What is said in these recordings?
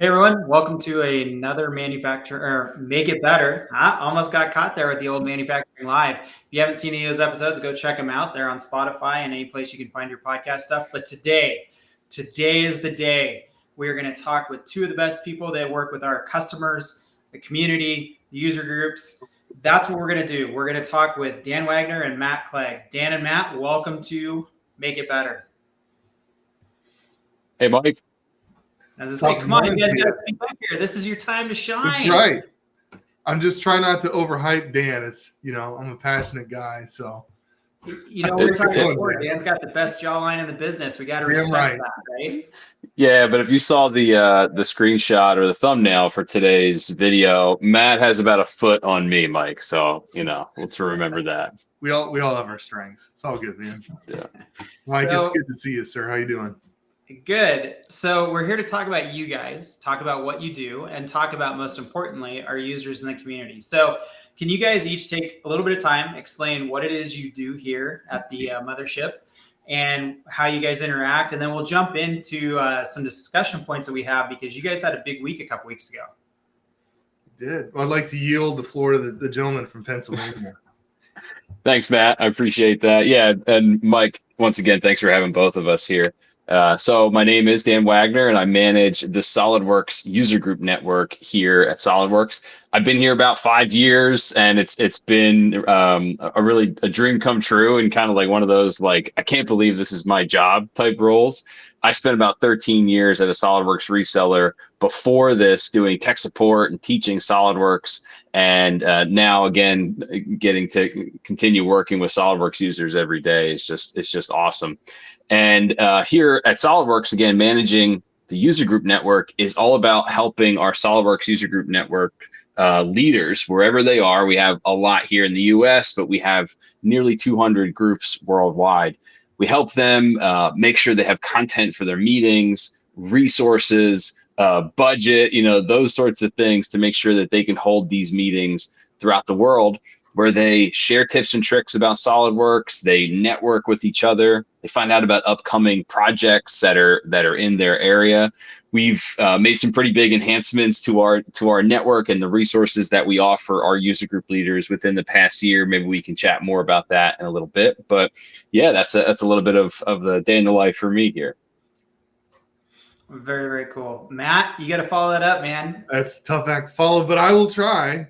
Hey everyone, welcome to another manufacturer or Make It Better. I almost got caught there with the old Manufacturing Live. If you haven't seen any of those episodes, go check them out. They're on Spotify and any place you can find your podcast stuff. But today is the day we are going to talk with two of the best people that work with our customers, the community, the user groups. That's what we're going to do. We're going to talk with Dan Wagner and Matt Clegg. Dan and Matt, welcome to Make It Better. Hey, Mike. As I say, come on, you guys got to speak up here. This is your time to shine. That's right. I'm just trying not to overhype Dan. It's, I'm a passionate guy, so. We're talking before. Dan's got the best jawline in the business. We got to respect that, right? Yeah, but if you saw the screenshot or the thumbnail for today's video, Matt has about a foot on me, Mike. So, let's remember that. We all have our strengths. It's all good, man. Yeah. Mike, it's good to see you, sir. How you doing? Good. So we're here to talk about you guys, talk about what you do, and talk about, most importantly, our users in the community. So can you guys each take a little bit of time, explain what it is you do here at the mothership and how you guys interact, and then we'll jump into some discussion points that we have because you guys had a big week a couple weeks ago. Did. Well, I'd like to yield the floor to the gentleman from Pennsylvania. Thanks, Matt. I appreciate that. Yeah, and Mike, once again, thanks for having both of us here. So my name is Dan Wagner, and I manage the SolidWorks user group network here at SolidWorks. I've been here about 5 years, and it's been a dream come true, and kind of like one of those I can't believe this is my job type roles. I spent about 13 years at a SolidWorks reseller before this, doing tech support and teaching SolidWorks, and now again getting to continue working with SolidWorks users every day. It's just awesome. And here at SolidWorks, again, managing the user group network is all about helping our SolidWorks user group network leaders, wherever they are. We have a lot here in the US, but we have nearly 200 groups worldwide. We help them make sure they have content for their meetings, resources, budget, those sorts of things to make sure that they can hold these meetings throughout the world, where they share tips and tricks about SolidWorks, they network with each other, they find out about upcoming projects that are in their area. We've made some pretty big enhancements to our network and the resources that we offer our user group leaders within the past year. Maybe we can chat more about that in a little bit. But yeah, that's a little bit of the day in the life for me here. Very, very cool. Matt, you got to follow that up, man. That's a tough act to follow, but I will try.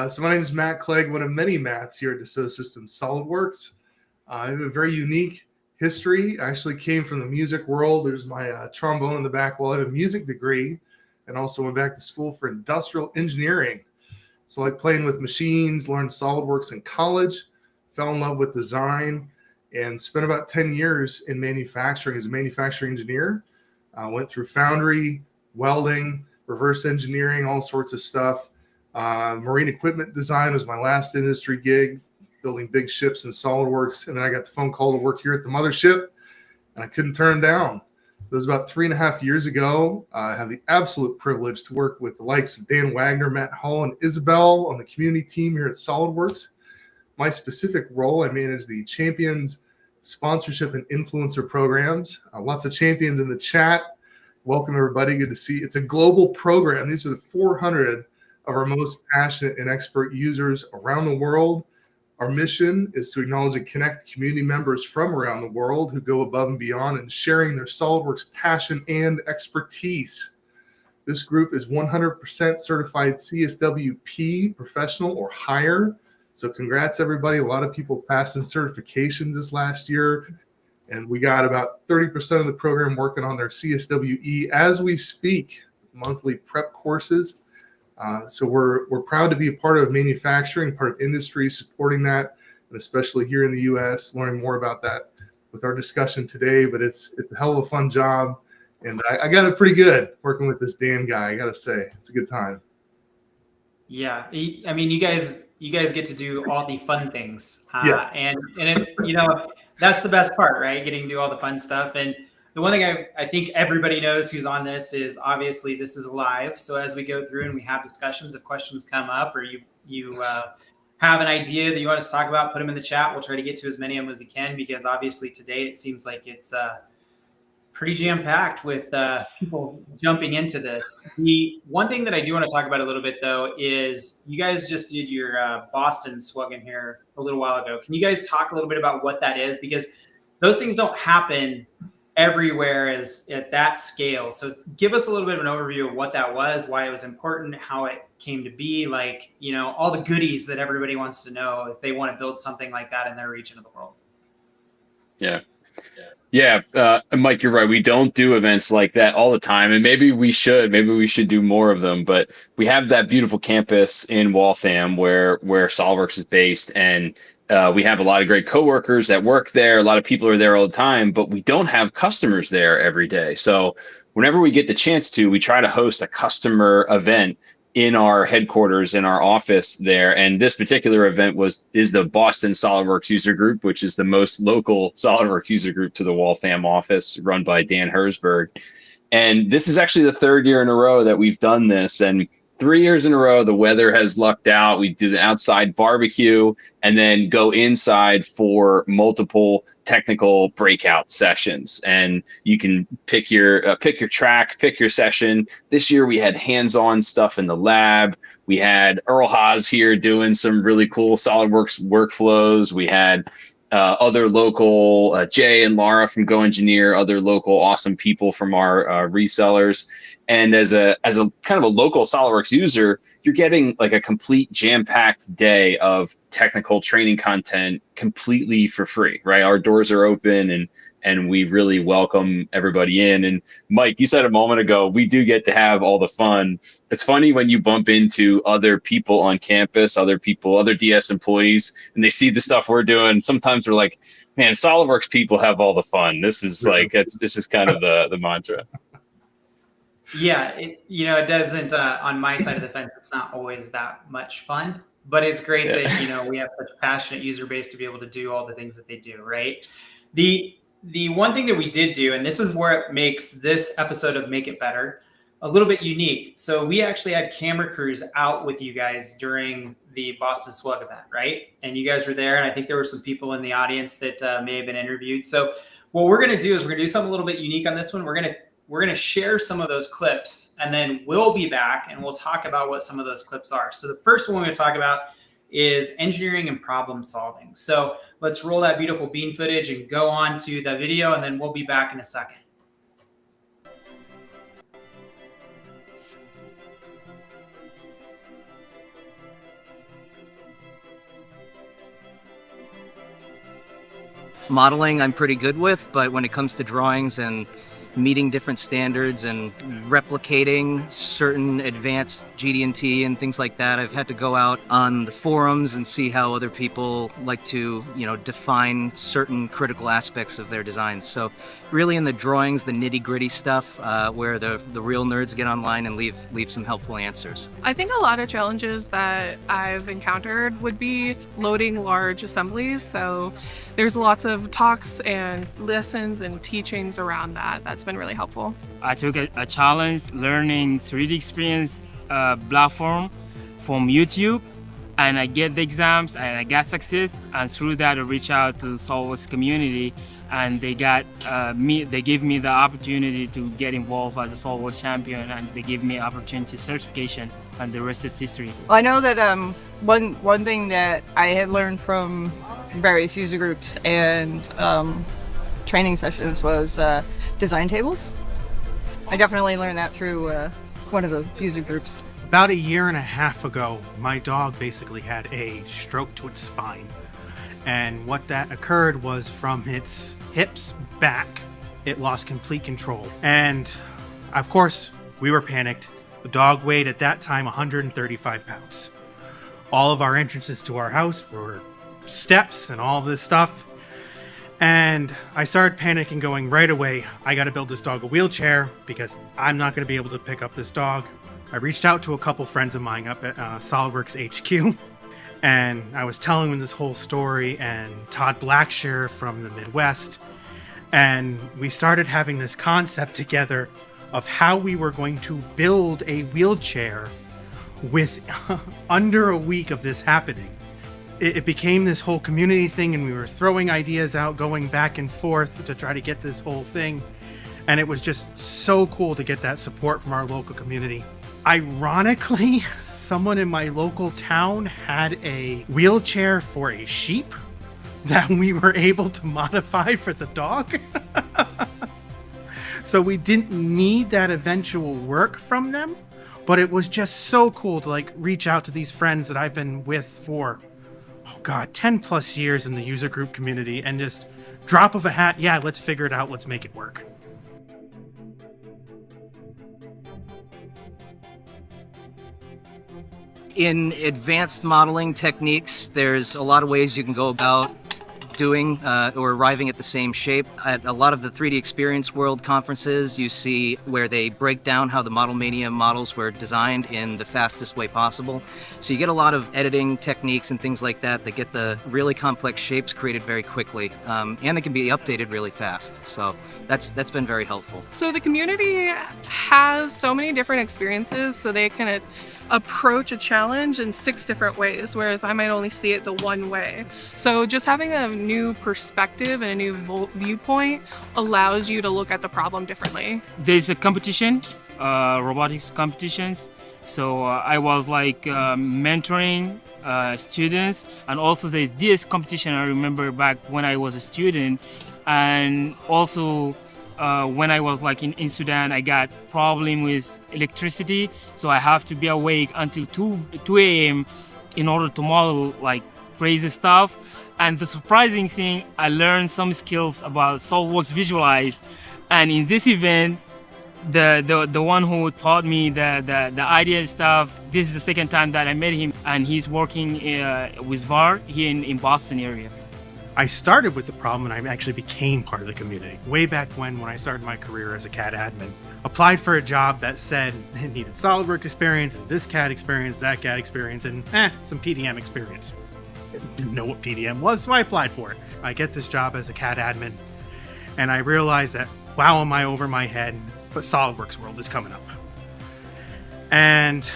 So my name is Matt Clegg, one of many Matts here at Dassault Systems SolidWorks. I have a very unique history. I actually came from the music world. There's my trombone in the back wall. I have a music degree and also went back to school for industrial engineering. So I like playing with machines, learned SolidWorks in college, fell in love with design, and spent about 10 years in manufacturing as a manufacturing engineer. Went through foundry, welding, reverse engineering, all sorts of stuff. Marine equipment design was my last industry gig, building big ships in SolidWorks. And then I got the phone call to work here at the mothership, and I couldn't turn them down. It was about 3.5 years ago. I had the absolute privilege to work with the likes of Dan Wagner, Matt Hall, and Isabel on the community team here at SolidWorks. My specific role, I manage the champions sponsorship and influencer programs. Lots of champions in the chat. Welcome, everybody. Good to see you. It's a global program. These are the 400 of our most passionate and expert users around the world. Our mission is to acknowledge and connect community members from around the world who go above and beyond in sharing their SolidWorks passion and expertise. This group is 100% certified CSWP professional or higher. So congrats, everybody. A lot of people passing certifications this last year. And we got about 30% of the program working on their CSWE as we speak, monthly prep courses. So we're proud to be a part of manufacturing, part of industry, supporting that, and especially here in the U.S., learning more about that with our discussion today. But it's a hell of a fun job, and I got it pretty good working with this Dan guy. I got to say, it's a good time. Yeah, I mean, you guys get to do all the fun things, Yes. and that's the best part, right? Getting to do all the fun stuff. And the one thing I think everybody knows who's on this is obviously this is live. So as we go through and we have discussions, if questions come up or you have an idea that you want us to talk about, put them in the chat. We'll try to get to as many of them as we can, because obviously today it seems like it's pretty jam-packed with people jumping into this. The one thing that I do want to talk about a little bit, though, is you guys just did your Boston SWUGN here a little while ago. Can you guys talk a little bit about what that is? Because those things don't happen everywhere as at that scale. So give us a little bit of an overview of what that was, why it was important, how it came to be, like, you know, all the goodies that everybody wants to know if they want to build something like that in their region of the world. Yeah, Mike, you're right. We don't do events like that all the time, and maybe we should. Maybe we should do more of them. But we have that beautiful campus in Waltham where SOLIDWORKS is based, and we have a lot of great coworkers that work there. A lot of people are there all the time, but we don't have customers there every day. So whenever we get the chance to, we try to host a customer event in our headquarters, in our office there. And this particular event is the Boston SOLIDWORKS user group, which is the most local SOLIDWORKS user group to the Waltham office, run by Dan Herzberg. And this is actually the third year in a row that we've done this. And 3 years in a row, the weather has lucked out. We do the outside barbecue and then go inside for multiple technical breakout sessions. And you can pick your track, pick your session. This year we had hands-on stuff in the lab. We had Earl Haas here doing some really cool SOLIDWORKS workflows. We had other local, Jay and Laura from Go Engineer, other local awesome people from our resellers. And as a kind of a local SOLIDWORKS user, you're getting like a complete jam-packed day of technical training content completely for free, right? Our doors are open and we really welcome everybody in. And Mike, you said a moment ago, we do get to have all the fun. It's funny when you bump into other people on campus, other DS employees, and they see the stuff we're doing. Sometimes we're like, man, SOLIDWORKS people have all the fun. This is like, it's just kind of the mantra. Yeah, it doesn't, on my side of the fence, it's not always that much fun, but it's great that, we have such a passionate user base to be able to do all the things that they do, right? The one thing that we did do, and this is where it makes this episode of Make It Better a little bit unique. So we actually had camera crews out with you guys during the Boston SWUG event, right? And you guys were there, and I think there were some people in the audience that may have been interviewed. So what we're going to do is we're going to do something a little bit unique on this one. We're going to share some of those clips, and then we'll be back and we'll talk about what some of those clips are. So the first one we're going to talk about is engineering and problem solving. So let's roll that beautiful bean footage and go on to the video, and then we'll be back in a second. Modeling I'm pretty good with, but when it comes to drawings and meeting different standards and replicating certain advanced GD&T and things like that, I've had to go out on the forums and see how other people like to, define certain critical aspects of their designs. So really in the drawings, the nitty-gritty stuff, where the real nerds get online and leave some helpful answers. I think a lot of challenges that I've encountered would be loading large assemblies. So there's lots of talks and lessons and teachings around that. That's been really helpful. I took a challenge learning 3D experience platform from YouTube, and I get the exams and I got success. And through that, I reached out to SOLIDWORKS community, and they got they gave me the opportunity to get involved as a SOLIDWORKS champion, and they gave me opportunity certification, and the rest is history. Well, I know that one thing that I had learned from various user groups and training sessions was design tables. I definitely learned that through one of the user groups. About a year and a half ago, my dog basically had a stroke to its spine. And what that occurred was from its hips back, it lost complete control. And of course, we were panicked. The dog weighed at that time 135 pounds. All of our entrances to our house were steps and all of this stuff. And I started panicking, going right away, I got to build this dog a wheelchair because I'm not going to be able to pick up this dog. I reached out to a couple friends of mine up at SOLIDWORKS HQ, and I was telling them this whole story, and Todd Blackshear from the Midwest, and we started having this concept together of how we were going to build a wheelchair with under a week of this happening. It became this whole community thing, and we were throwing ideas out, going back and forth to try to get this whole thing. And it was just so cool to get that support from our local community. Ironically, someone in my local town had a wheelchair for a sheep that we were able to modify for the dog. So we didn't need that eventual work from them, but it was just so cool to like reach out to these friends that I've been with for, 10 plus years in the user group community, and just drop of a hat, yeah, let's figure it out, let's make it work. In advanced modeling techniques, there's a lot of ways you can go about doing or arriving at the same shape. At a lot of the 3D Experience World conferences, you see where they break down how the Model Mania models were designed in the fastest way possible. So you get a lot of editing techniques and things like that that get the really complex shapes created very quickly, and they can be updated really fast. So that's been very helpful. So the community has so many different experiences, so they can approach a challenge in 6 different ways, whereas I might only see it the one way. So just having a new perspective and a new viewpoint allows you to look at the problem differently. There's a competition, robotics competitions. So I was like mentoring students, and also there's this competition I remember back when I was a student, and also when I was like in Sudan, I got problem with electricity, so I have to be awake until 2 a.m. in order to model like crazy stuff. And the surprising thing, I learned some skills about SOLIDWORKS Visualize, and in this event, the one who taught me the idea stuff, this is the second time that I met him, and he's working with VAR here in Boston area. I started with the problem and I actually became part of the community. Way back when I started my career as a CAD admin, applied for a job that said it needed SOLIDWORKS experience, and this CAD experience, that CAD experience, and some PDM experience. Didn't know what PDM was, so I applied for it. I get this job as a CAD admin, and I realized that, wow, am I over my head, but SOLIDWORKS World is coming up. And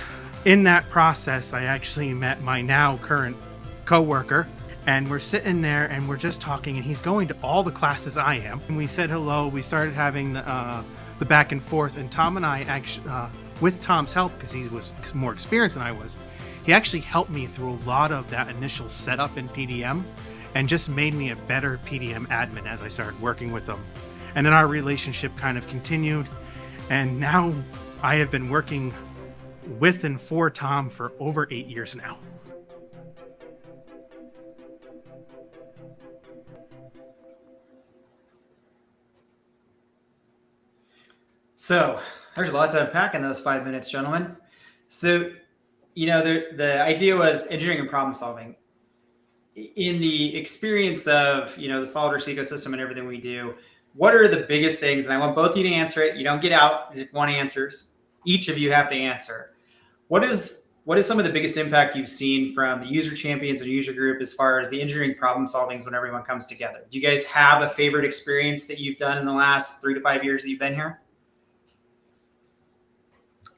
in that process, I actually met my now current coworker, and we're sitting there and we're just talking, and he's going to all the classes I am. And we said hello, we started having the back and forth, and Tom and I actually, with Tom's help, because he was more experienced than I was, he actually helped me through a lot of that initial setup in PDM and just made me a better PDM admin as I started working with him. And then our relationship kind of continued, and now I have been working with and for Tom for over 8 years now. So there's a lot to unpack in those 5 minutes, gentlemen. So, the idea was engineering and problem solving. In the experience of, the SOLIDWORKS ecosystem and everything we do, what are the biggest things? And I want both of you to answer it. You don't get out if one answers. Each of you have to answer. What is some of the biggest impact you've seen from the user champions and user group as far as the engineering problem solvings when everyone comes together? Do you guys have a favorite experience that you've done in the last 3 to 5 years that you've been here?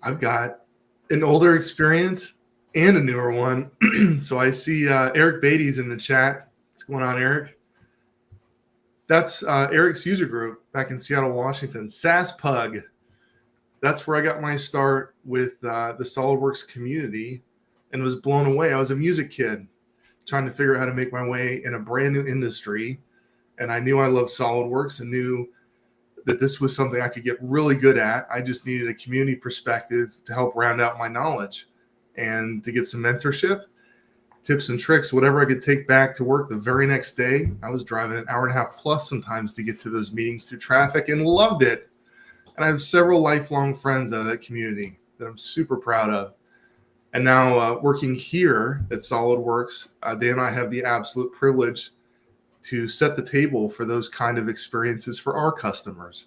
I've got an older experience and a newer one. So I see Eric Beatty's in the chat. What's going on, Eric? That's Eric's user group back in Seattle, Washington. SWUG. That's where I got my start with the SOLIDWORKS community and was blown away. I was a music kid trying to figure out how to make my way in a brand new industry. And I knew I loved SOLIDWORKS and knew that this was something I could get really good at. I just needed a community perspective to help round out my knowledge and to get some mentorship, tips and tricks, whatever I could take back to work the very next day. I was driving an hour and a half plus sometimes to get to those meetings through traffic and loved it. And I have several lifelong friends out of that community that I'm super proud of. And now working here at SOLIDWORKS, Dan and I have the absolute privilege to set the table for those kind of experiences for our customers.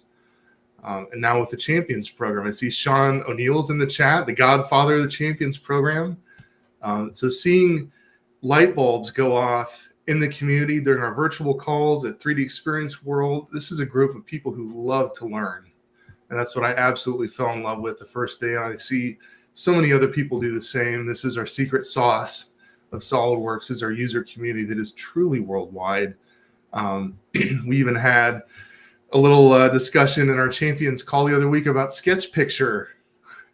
And now with the Champions program, I see Sean O'Neill's in the chat, the godfather of the Champions program. So seeing light bulbs go off in the community during our virtual calls at 3D Experience World, this is a group of people who love to learn. And that's what I absolutely fell in love with the first day. And I see so many other people do the same. This is our secret sauce of SOLIDWORKS, is our user community that is truly worldwide. We even had a little discussion in our champions call the other week about sketch picture.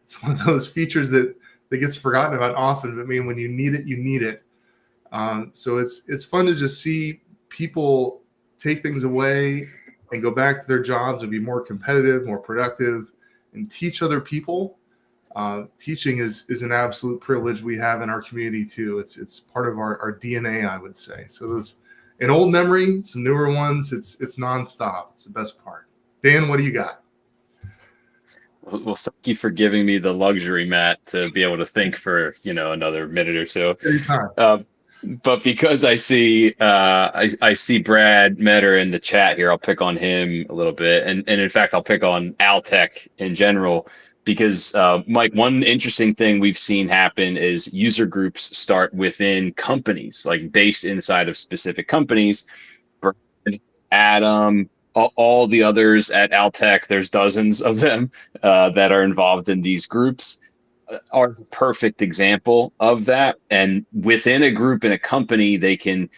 It's one of those features that gets forgotten about often, but man, when you need it, you need it. So it's fun to just see people take things away and go back to their jobs and be more competitive, more productive, and teach other people. Teaching is an absolute privilege we have in our community too. It's part of our DNA, I would say. So there's an old memory, some newer ones. It's nonstop. It's the best part. Dan, what do you got? Well, thank you for giving me the luxury, Matt, to be able to think for another minute or so. But because I see I see Brad Metter in the chat here, I'll pick on him a little bit, and in fact I'll pick on Altec in general, because Mike, one interesting thing we've seen happen is user groups start within companies, like based inside of specific companies. Brad, Adam, all the others at Altec, there's dozens of them that are involved in these groups, are a perfect example of that. And within a group in a company, they can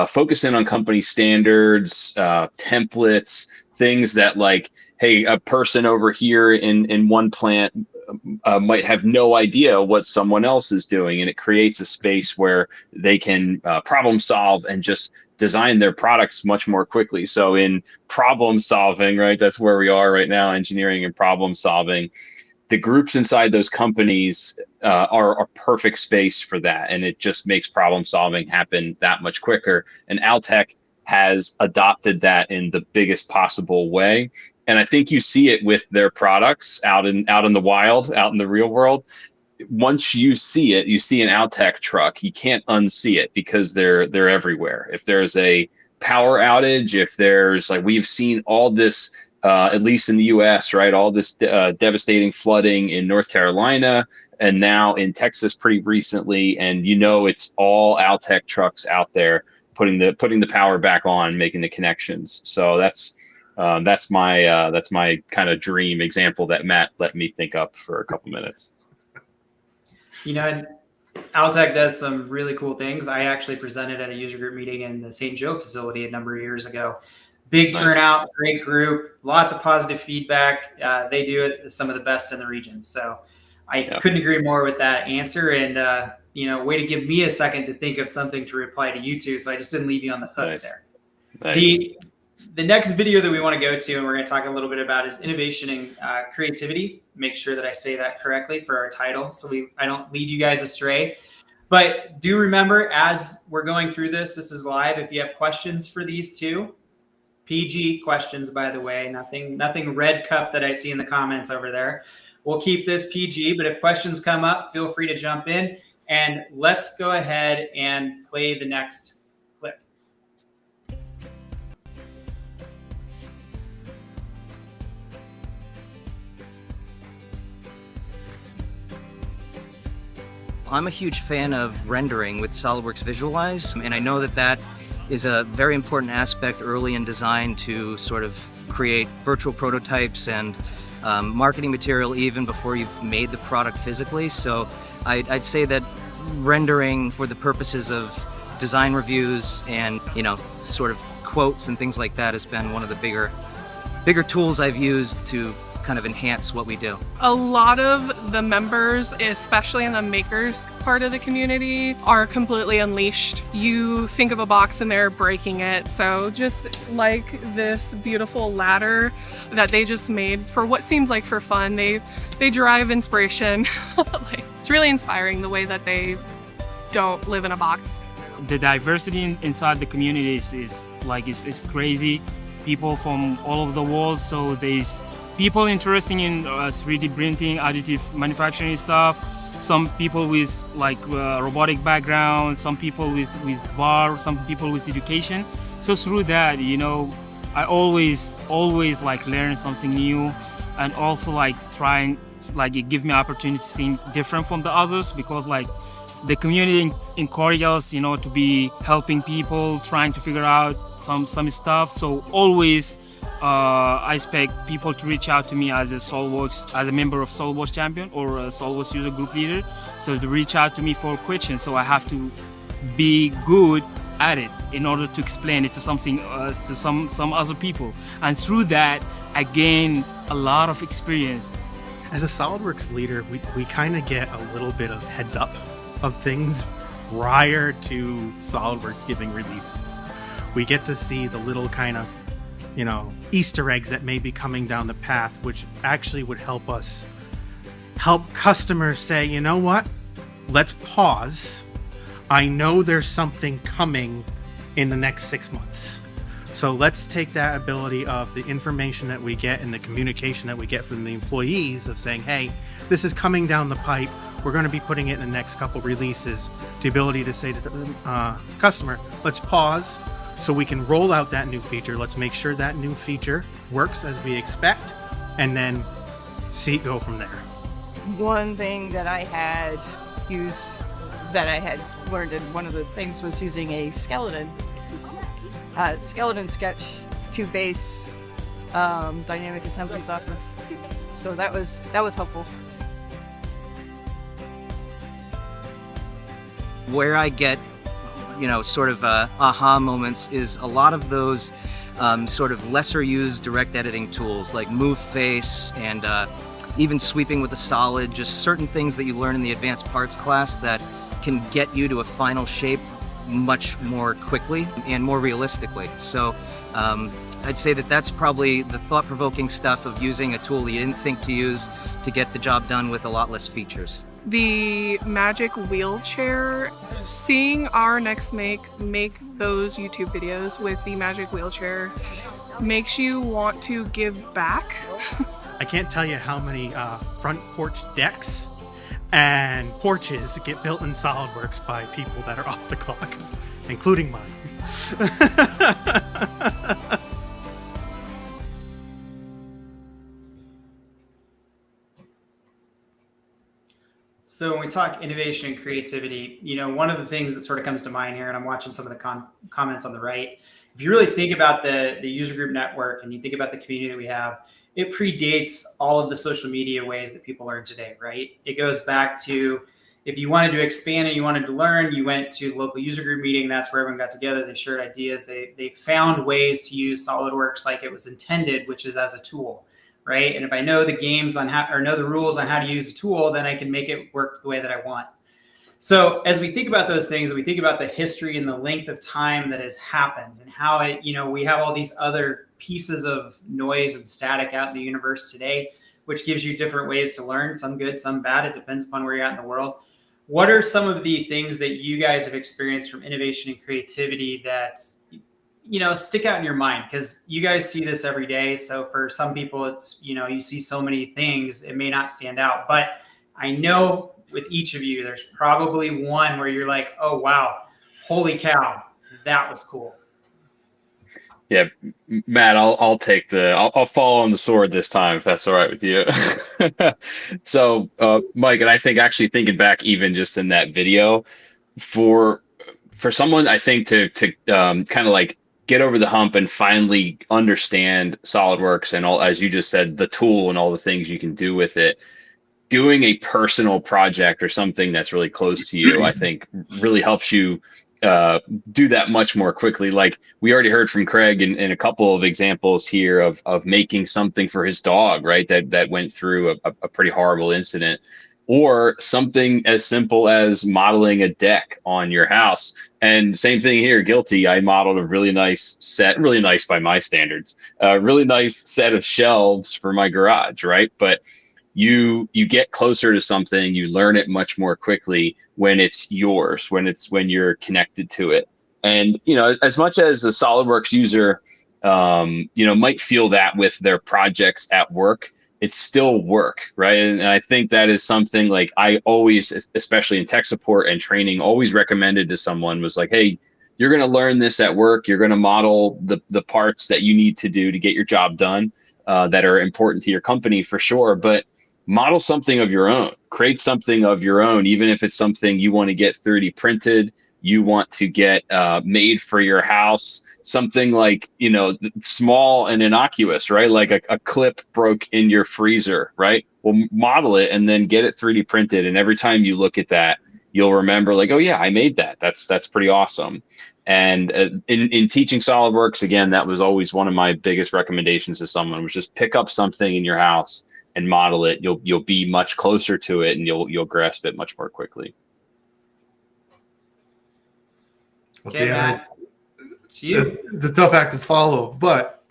focus in on company standards, templates, things that, like, hey, a person over here in one plant might have no idea what someone else is doing. And it creates a space where they can problem solve and just design their products much more quickly. So in problem solving, right, that's where we are right now, engineering and problem solving. The groups inside those companies are a perfect space for that. And it just makes problem solving happen that much quicker. And Altec has adopted that in the biggest possible way. And I think you see it with their products out in the wild, out in the real world. Once you see it, you see an Altec truck, you can't unsee it because they're everywhere. If there's a power outage, if there's, like, we've seen all this, at least in the US, right? All this devastating flooding in North Carolina and now in Texas pretty recently. And it's all Altec trucks out there putting the power back on, making the connections. So that's my kind of dream example that Matt let me think up for a couple minutes. Altec does some really cool things. I actually presented at a user group meeting in the St. Joe facility a number of years ago. Big turnout, great group, lots of positive feedback. They do it as some of the best in the region. So I couldn't agree more with that answer. And, way to give me a second to think of something to reply to you two. So I just didn't leave you on the hook there. Nice. The next video that we want to go to and we're going to talk a little bit about is innovation and creativity. Make sure that I say that correctly for our title so I don't lead you guys astray. But do remember, as we're going through this is live. If you have questions for these two, PG questions, by the way, nothing red cup that I see in the comments over there. We'll keep this PG, but if questions come up, feel free to jump in. And let's go ahead and play the next clip. I'm a huge fan of rendering with SOLIDWORKS Visualize, and I know that is a very important aspect early in design to sort of create virtual prototypes and marketing material even before you've made the product physically. So I'd say that rendering for the purposes of design reviews and sort of quotes and things like that has been one of the bigger tools I've used to kind of enhance what we do. A lot of the members, especially in the makers part of the community, are completely unleashed. You think of a box and they're breaking it. So just like this beautiful ladder that they just made for what seems like for fun, they derive inspiration. It's really inspiring the way that they don't live in a box. The diversity inside the community is crazy. People from all over the world. So there's people interested in 3D printing, additive manufacturing stuff. Some people with robotic background, some people with bar, some people with education. So through that, I always learn something new, and also trying it gives me opportunity to think different from the others, because the community encourages us, to be helping people, trying to figure out some stuff. So always. I expect people to reach out to me as a member of SOLIDWORKS champion or a SOLIDWORKS user group leader. So to reach out to me for questions. So I have to be good at it in order to explain it to something to some other people, and through that I gained a lot of experience. As a SolidWorks leader, we kind of get a little bit of heads up of things prior to SolidWorks giving releases. We get to see the little kind of, Easter eggs that may be coming down the path, which actually would help us help customers say, you know what, let's pause. I know there's something coming in the next 6 months. So let's take that ability of the information that we get and the communication that we get from the employees of saying, hey, this is coming down the pipe. We're going to be putting it in the next couple releases. The ability to say to the customer, let's pause so we can roll out that new feature. Let's make sure that new feature works as we expect, and then see it go from there. One thing that I had learned, and one of the things was using a skeleton sketch to base dynamic assemblies off of. So that was helpful. Where I get, sort of aha moments is a lot of those sort of lesser used direct editing tools like Move Face and even sweeping with a solid, just certain things that you learn in the advanced parts class that can get you to a final shape much more quickly and more realistically. So I'd say that that's probably the thought-provoking stuff of using a tool that you didn't think to use to get the job done with a lot less features. The magic wheelchair, seeing our next make those YouTube videos with the magic wheelchair makes you want to give back. I can't tell you how many front porch decks and porches get built in SolidWorks by people that are off the clock, including mine. So when we talk innovation and creativity, one of the things that sort of comes to mind here, and I'm watching some of the comments on the right, if you really think about the user group network and you think about the community that we have, it predates all of the social media ways that people learn today, right? It goes back to, if you wanted to expand and you wanted to learn, you went to local user group meeting. That's where everyone got together. They shared ideas. They found ways to use SolidWorks like it was intended, which is as a tool, right? And if I know the know the rules on how to use a tool, then I can make it work the way that I want. So as we think about those things, we think about the history and the length of time that has happened and how it, we have all these other pieces of noise and static out in the universe today, which gives you different ways to learn, some good, some bad. It depends upon where you're at in the world. What are some of the things that you guys have experienced from innovation and creativity that, stick out in your mind? Because you guys see this every day. So for some people, it's, you see so many things, it may not stand out. But I know with each of you, there's probably one where you're like, oh, wow, holy cow, that was cool. Yeah, Matt, I'll take I'll fall on the sword this time, if that's all right with you. So, Mike, and I think actually thinking back, even just in that video, for someone, I think to kind of like get over the hump and finally understand SolidWorks and all, as you just said, the tool and all the things you can do with it, doing a personal project or something that's really close to you, I think really helps you do that much more quickly. Like we already heard from Craig in a couple of examples here of making something for his dog, right? That went through a pretty horrible incident, or something as simple as modeling a deck on your house. And same thing here, guilty. I modeled a really nice by my standards, really nice set of shelves for my garage, right? But you get closer to something, you learn it much more quickly when it's yours, when you're connected to it. And, as much as a SolidWorks user, might feel that with their projects at work, it's still work, right? And I think that is something like I always, especially in tech support and training, always recommended to someone was like, hey, you're going to learn this at work. You're going to model the parts that you need to do to get your job done that are important to your company for sure. But model something of your own, create something of your own, even if it's something you want to get 3D printed, you want to get made for your house, something like, small and innocuous, right? Like a clip broke in your freezer, right? Well, model it and then get it 3D printed. And every time you look at that, you'll remember like, oh yeah, I made that. That's pretty awesome. And in teaching SolidWorks, again, that was always one of my biggest recommendations to someone, was just pick up something in your house and model it. You'll be much closer to it, and you'll grasp it much more quickly. Okay, Matt. It's a tough act to follow, but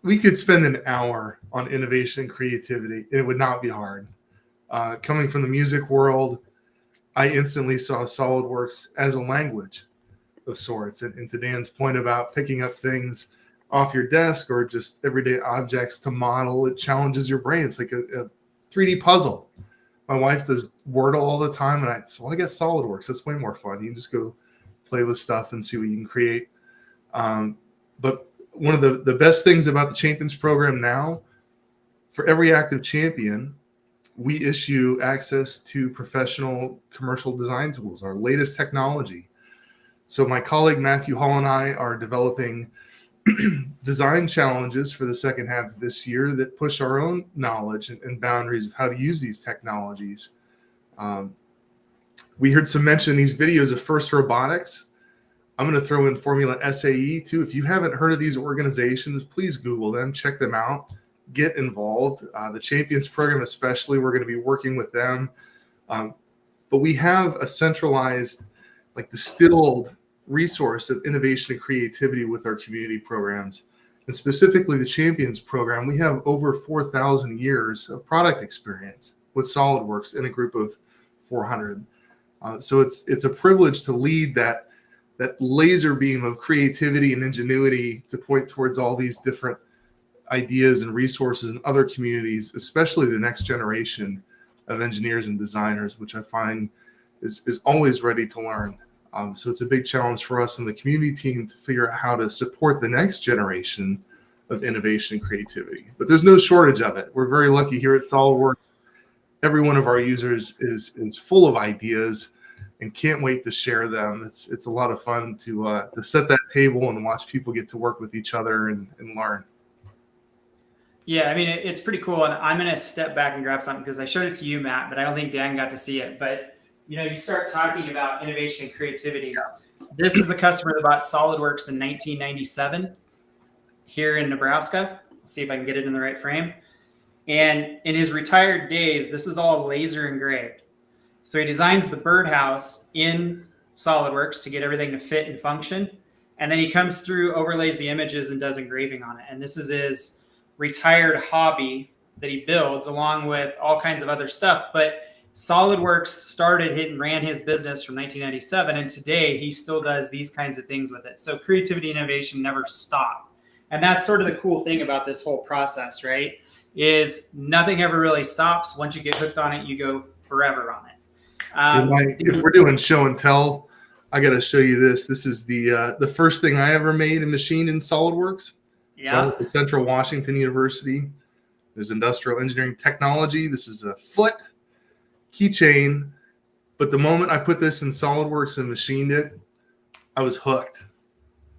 we could spend an hour on innovation and creativity, and it would not be hard. Coming from the music world, I instantly saw SolidWorks as a language of sorts. And to Dan's point about picking up things off your desk or just everyday objects to model, it challenges your brain. It's like a 3D puzzle. My wife does Wordle all the time, and I get SolidWorks. It's way more fun. You can just go play with stuff and see what you can create. But one of the best things about the Champions program now, for every active champion, we issue access to professional commercial design tools, our latest technology. So my colleague Matthew Hall and I are developing design challenges for the second half of this year that push our own knowledge and boundaries of how to use these technologies. We heard some mention in these videos of FIRST Robotics. I'm going to throw in Formula SAE too. If you haven't heard of these organizations, please Google them, check them out. Get involved. The Champions program especially, we're going to be working with them. But we have a centralized, like distilled resource of innovation and creativity with our community programs. And specifically the Champions program, we have over 4,000 years of product experience with SolidWorks in a group of 400. So it's a privilege to lead that laser beam of creativity and ingenuity to point towards all these different ideas and resources in other communities, especially the next generation of engineers and designers, which I find is always ready to learn. So it's a big challenge for us in the community team to figure out how to support the next generation of innovation and creativity. But there's no shortage of it. We're very lucky here at SolidWorks. Every one of our users is full of ideas and can't wait to share them. It's a lot of fun to set that table and watch people get to work with each other and learn. Yeah, I mean, it's pretty cool. And I'm going to step back and grab something because I showed it to you, Matt, but I don't think Dan got to see it. But, you start talking about innovation and creativity. This is a customer that bought SolidWorks in 1997 here in Nebraska. Let's see if I can get it in the right frame. And in his retired days, this is all laser engraved. So he designs the birdhouse in SolidWorks to get everything to fit and function. And then he comes through, overlays the images, and does engraving on it. And this is his retired hobby that he builds along with all kinds of other stuff. But SolidWorks started and ran his business from 1997, and today he still does these kinds of things with it. So creativity and innovation never stop. And that's sort of the cool thing about this whole process, right? Is nothing ever really stops. Once you get hooked on it, you go forever on it. If we're doing show and tell, I got to show you this. This is the first thing I ever made and machined in SolidWorks. Yeah. So at Central Washington University, there's industrial engineering technology. This is a foot keychain. But the moment I put this in SolidWorks and machined it, I was hooked.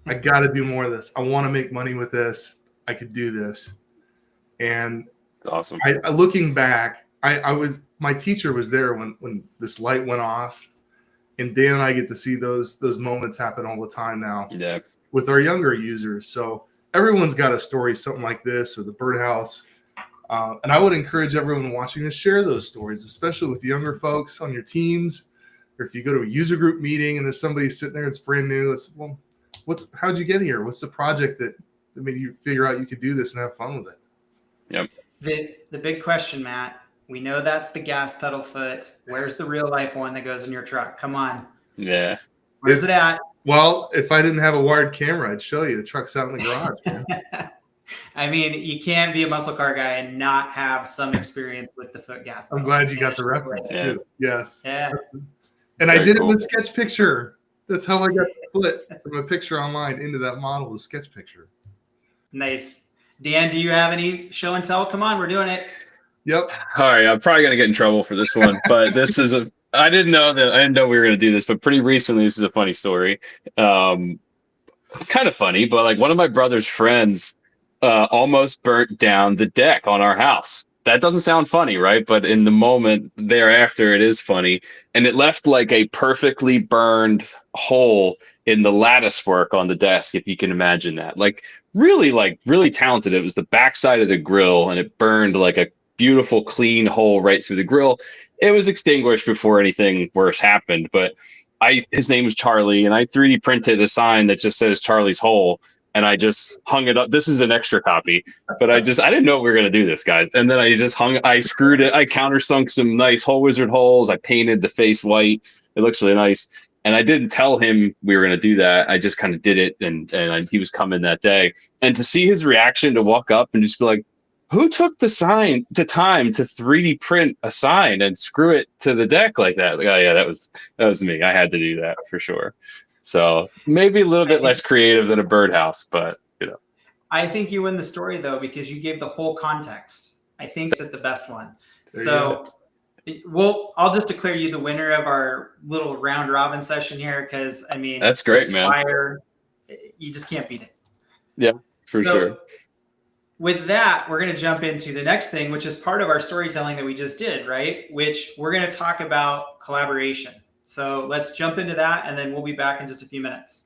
I got to do more of this. I want to make money with this. I could do this. And awesome. Looking back, my teacher was there when this light went off, and Dan and I get to see those moments happen all the time now with our younger users. So everyone's got a story, something like this, or the birdhouse. And I would encourage everyone watching to share those stories, especially with younger folks on your teams, or if you go to a user group meeting and there's somebody sitting there that's brand new. How'd you get here? What's the project that made you figure out you could do this and have fun with it? Yep. The big question, Matt, we know that's the gas pedal foot. Where's the real life one that goes in your truck? Come on. Yeah. Where's it at? Well, if I didn't have a wired camera, I'd show you. The truck's out in the garage, man. I mean, you can't be a muscle car guy and not have some experience with the foot gas pedal. I'm glad you got the reference too. Yes. Yeah. And I did it with Sketch Picture. That's how I got the foot from a picture online into that model with Sketch Picture. Nice. Dan, do you have any show and tell? Come on, we're doing it. Yep. All right. I'm probably going to get in trouble for this one, but I didn't know we were going to do this, but pretty recently, this is a funny story. Kind of funny, but like one of my brother's friends almost burnt down the deck on our house. that doesn't sound funny, right? But in the moment thereafter, it is funny. And it left like a perfectly burned hole in the lattice work on the desk, if you can imagine that. Like really talented. It was the backside of the grill, and it burned like a beautiful, clean hole right through the grill. It was extinguished before anything worse happened. But his name was Charlie, and I 3D printed a sign that just says Charlie's Hole, and I just hung it up. This is an extra copy, but I didn't know we were going to do this, guys. And then I screwed it. I countersunk some nice hole wizard holes. I painted the face white. It looks really nice. And I didn't tell him we were going to do that. I just kind of did it. And he was coming that day. And to see his reaction, to walk up and just be like, who took the time to 3D print a sign and screw it to the deck like that? Like, oh yeah, that was me. I had to do that for sure. So maybe a little bit less creative than a birdhouse, but you know. I think you win the story though, because you gave the whole context. I think it's the best one. I'll just declare you the winner of our little round robin session here, because I mean, that's great, man. You just can't beat it. Yeah, for sure. With that, we're going to jump into the next thing, which is part of our storytelling that we just did, right? Which we're going to talk about collaboration. So let's jump into that, and then we'll be back in just a few minutes.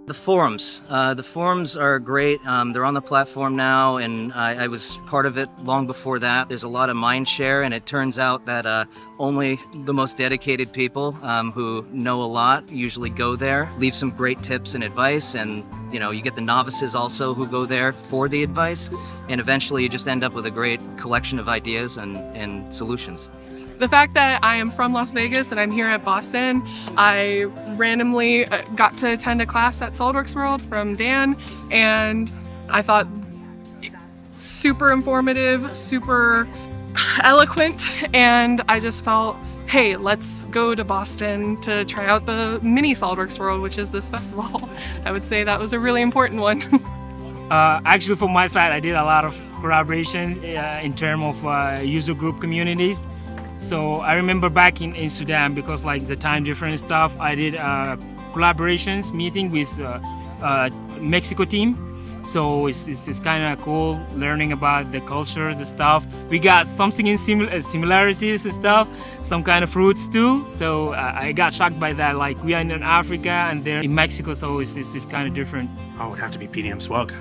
The forums. The forums are great. They're on the platform now, and I was part of it long before that. There's a lot of mind share, and it turns out that only the most dedicated people who know a lot usually go there, leave some great tips and advice, and you get the novices also who go there for the advice, and eventually you just end up with a great collection of ideas and solutions. The fact that I am from Las Vegas and I'm here at Boston, I randomly got to attend a class at SOLIDWORKS World from Dan, and I thought super informative, super eloquent, and I just felt, hey, let's go to Boston to try out the mini SOLIDWORKS World, which is this festival. I would say that was a really important one. Actually, from my side, I did a lot of collaboration in terms of user group communities. So I remember back in Sudan, because like the time difference stuff, I did collaborations meeting with Mexico team. So it's kind of cool learning about the culture, the stuff. We got something in similarities and stuff, some kind of roots too. So I got shocked by that. Like we are in Africa and they're in Mexico, so it's kind of different. Oh, it would have to be PDM SWUG.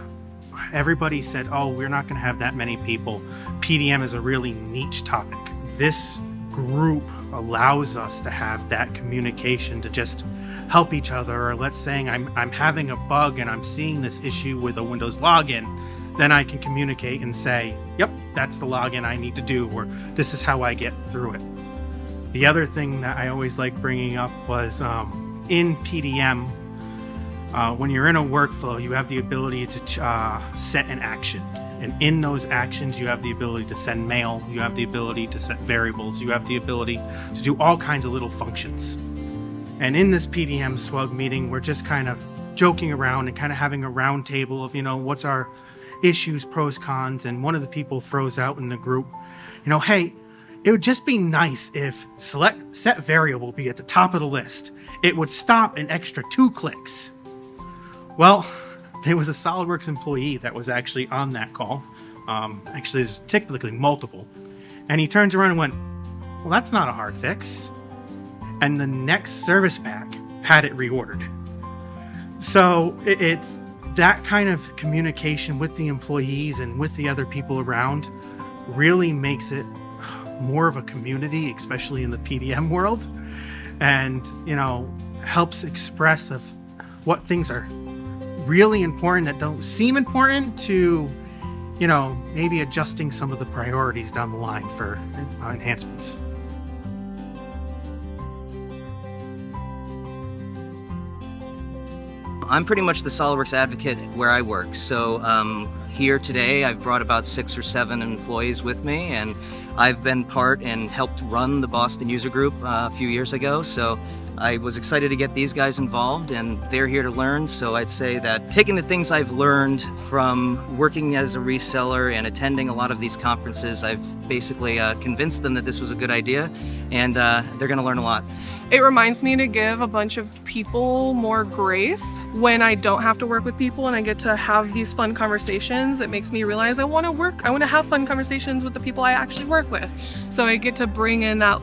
Everybody said, oh, we're not going to have that many people. PDM is a really niche topic. This group allows us to have that communication to just help each other. Or let's say I'm having a bug and I'm seeing this issue with a Windows login, then I can communicate and say, yep, that's the login I need to do, or this is how I get through it. The other thing that I always like bringing up was in PDM, when you're in a workflow, you have the ability to set an action. And in those actions, you have the ability to send mail, you have the ability to set variables, you have the ability to do all kinds of little functions. And in this PDM SWUG meeting, we're just kind of joking around and kind of having a round table of, what's our issues, pros, cons. And one of the people throws out in the group, hey, it would just be nice if set variable be at the top of the list. It would stop an extra 2 clicks. Well, there was a SOLIDWORKS employee that was actually on that call. Actually, there's technically multiple. And he turns around and went, well, that's not a hard fix. And the next service pack had it reordered. So it's that kind of communication with the employees and with the other people around really makes it more of a community, especially in the PDM world. And, helps express of what things are really important that don't seem important to, maybe adjusting some of the priorities down the line for enhancements. I'm pretty much the SOLIDWORKS advocate where I work. So here today. I've brought about 6 or 7 employees with me, and I've been part and helped run the Boston user group a few years ago. So I was excited to get these guys involved, and they're here to learn. So I'd say that taking the things I've learned from working as a reseller and attending a lot of these conferences, I've basically convinced them that this was a good idea, and they're going to learn a lot. It reminds me to give a bunch of people more grace when I don't have to work with people and I get to have these fun conversations. It makes me realize I want to have fun conversations with the people I actually work with. So I get to bring in that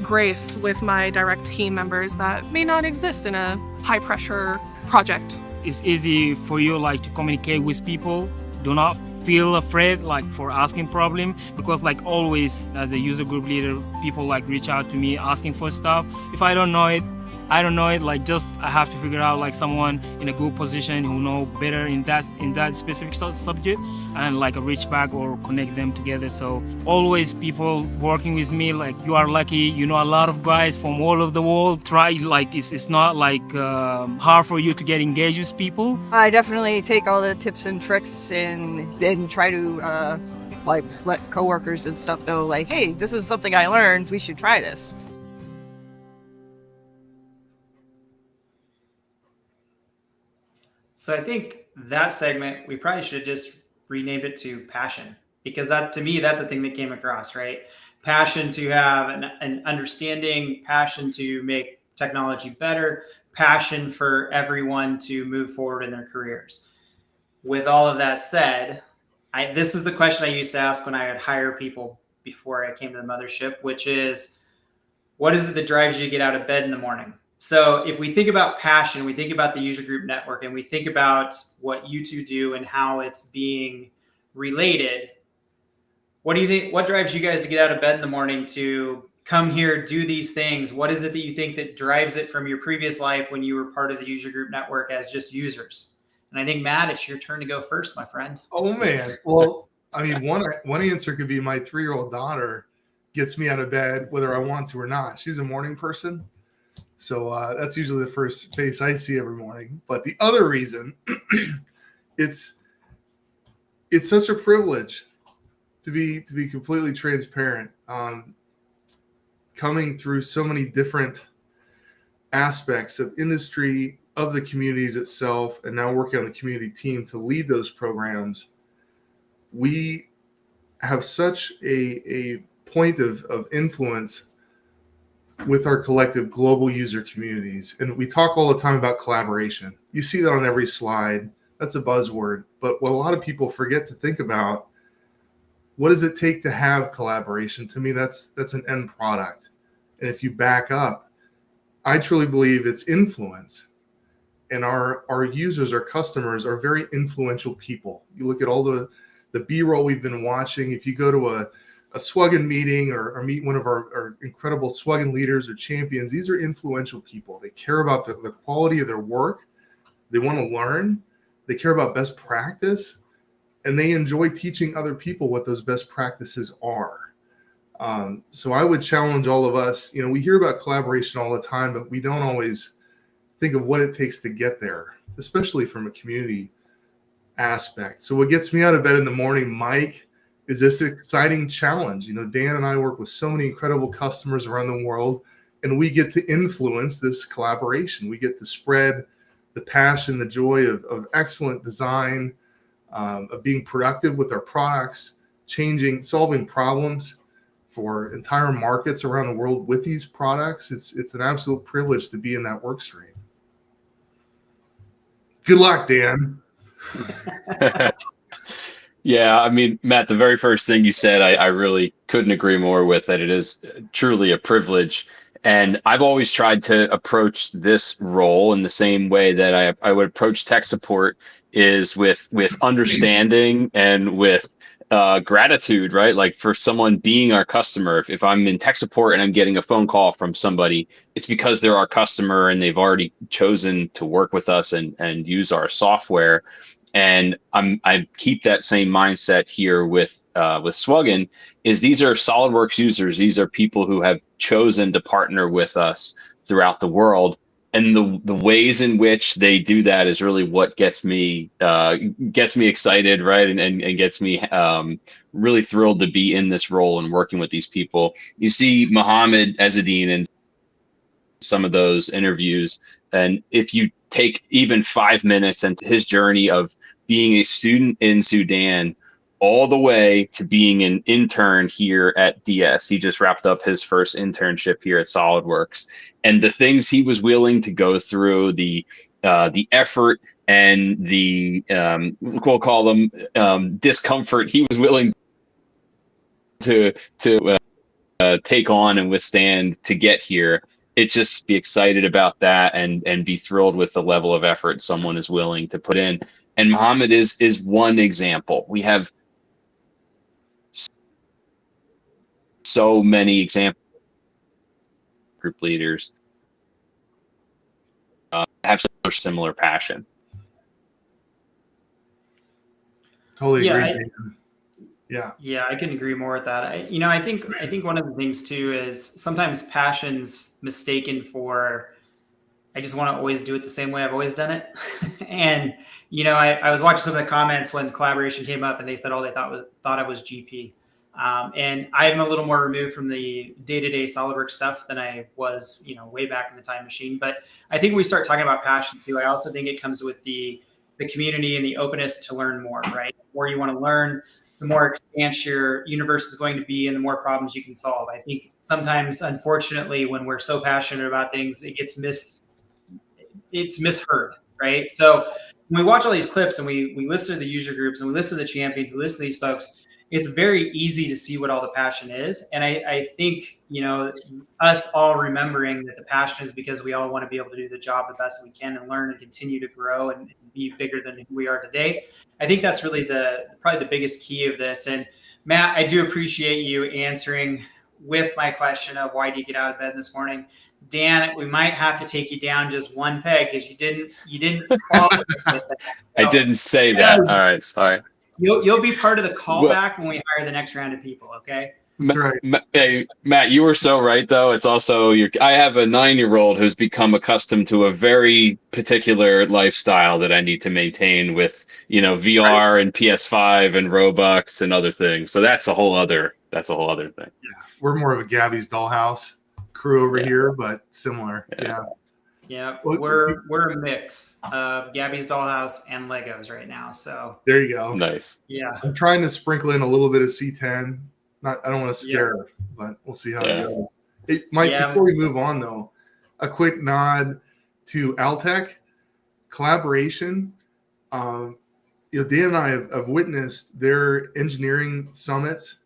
grace with my direct team members that may not exist in a high pressure project. It's easy for you like to communicate with people. Do not feel afraid like for asking problem, because like always as a user group leader, people like reach out to me asking for stuff. If I don't know it, like just I have to figure out like someone in a good position who know better in that specific subject, and like reach back or connect them together. So always people working with me, like you are lucky, you know, a lot of guys from all over the world. Try like it's not like hard for you to get engaged with people. I definitely take all the tips and tricks and try to like let coworkers and stuff know like, hey, this is something I learned, we should try this. So I think that segment, we probably should just rename it to passion, because that, to me, that's a thing that came across, right? Passion to have an understanding, passion to make technology better, passion for everyone to move forward in their careers. With all of that said, this is the question I used to ask when I would hire people before I came to the mothership, which is, what is it that drives you to get out of bed in the morning? So if we think about passion, we think about the user group network, and we think about what you two do and how it's being related, what do you think, what drives you guys to get out of bed in the morning to come here, do these things? What is it that you think that drives it from your previous life when you were part of the user group network as just users? And I think, Matt, it's your turn to go first, my friend. Oh, man. Well, I mean, one answer could be my 3-year-old daughter gets me out of bed whether I want to or not. She's a morning person. So that's usually the first face I see every morning. But the other reason, it's such a privilege to be completely transparent. Coming through so many different aspects of industry, of the communities itself, and now working on the community team to lead those programs, we have such a point of influence with our collective global user communities. And we talk all the time about collaboration. You see that on every slide. That's a buzzword. But what a lot of people forget to think about, what does it take to have collaboration? To me, that's an end product. And if you back up, I truly believe it's influence. And our users, our customers are very influential people. You look at all the B-roll we've been watching. If you go to a SWUGN meeting or meet one of our incredible SWUGN leaders or champions, these are influential people. They care about the quality of their work. They want to learn. They care about best practice. And they enjoy teaching other people what those best practices are. So I would challenge all of us. You know, we hear about collaboration all the time, but we don't always think of what it takes to get there, especially from a community aspect. So what gets me out of bed in the morning, Mike, is this exciting challenge. You know, Dan and I work with so many incredible customers around the world, and we get to influence this collaboration. We get to spread the passion, the joy of excellent design, of being productive with our products, solving problems for entire markets around the world with these products. It's an absolute privilege to be in that work stream. Good luck, Dan. Yeah, I mean, Matt, the very first thing you said, I really couldn't agree more with, that it is truly a privilege. And I've always tried to approach this role in the same way that I would approach tech support, is with understanding and with gratitude, right? Like for someone being our customer, if I'm in tech support and I'm getting a phone call from somebody, it's because they're our customer and they've already chosen to work with us and use our software. And I keep that same mindset here with SWUGN. Is these are SolidWorks users. These are people who have chosen to partner with us throughout the world. the ways in which they do that is really what gets me excited, right? And gets me really thrilled to be in this role and working with these people. You see Mohammed Ezzedine in some of those interviews, and if you take even 5 minutes into his journey of being a student in Sudan all the way to being an intern here at DS. He just wrapped up his first internship here at SolidWorks, and the things he was willing to go through, the effort and the we'll call them discomfort he was willing to take on and withstand to get here. It just be excited about that and be thrilled with the level of effort someone is willing to put in. And Mohammed is one example. We have so many examples of group leaders have similar passion. Totally Yeah, agree. Yeah, I can agree more with that. I think one of the things too is sometimes passion's mistaken for I just want to always do it the same way I've always done it. And I was watching some of the comments when collaboration came up, and they said all they thought I was GP. And I'm a little more removed from the day-to-day SolidWorks stuff than I was, way back in the time machine. But I think we start talking about passion too. I also think it comes with the community and the openness to learn more, right? The more you want to learn, the more expansive your universe is going to be and the more problems you can solve. I think sometimes, unfortunately, when we're so passionate about things, it gets misheard, right? So when we watch all these clips and we listen to the user groups and we listen to the champions, we listen to these folks, it's very easy to see what all the passion is. And I think, us all remembering that the passion is because we all want to be able to do the job the best we can and learn and continue to grow and be bigger than who we are today. I think that's really probably the biggest key of this. And Matt, I do appreciate you answering with my question of why do you get out of bed this morning? Dan, we might have to take you down just one peg because you didn't follow with that. I didn't say that. All right, sorry. You'll be part of the callback when we hire the next round of people, okay? That's right. Hey, Matt, you were so right, though. It's also I have a 9-year-old who's become accustomed to a very particular lifestyle that I need to maintain with, VR and PS5 and Robux and other things. So that's a whole other thing. Yeah, we're more of a Gabby's Dollhouse crew over here, but similar. Yeah, we're a mix of Gabby's Dollhouse and Legos right now. So there you go. Nice. Yeah, I'm trying to sprinkle in a little bit of C10. I don't want to scare her, but we'll see how it goes. Before we move on, though, a quick nod to Altec collaboration. Dan and I have witnessed their engineering summits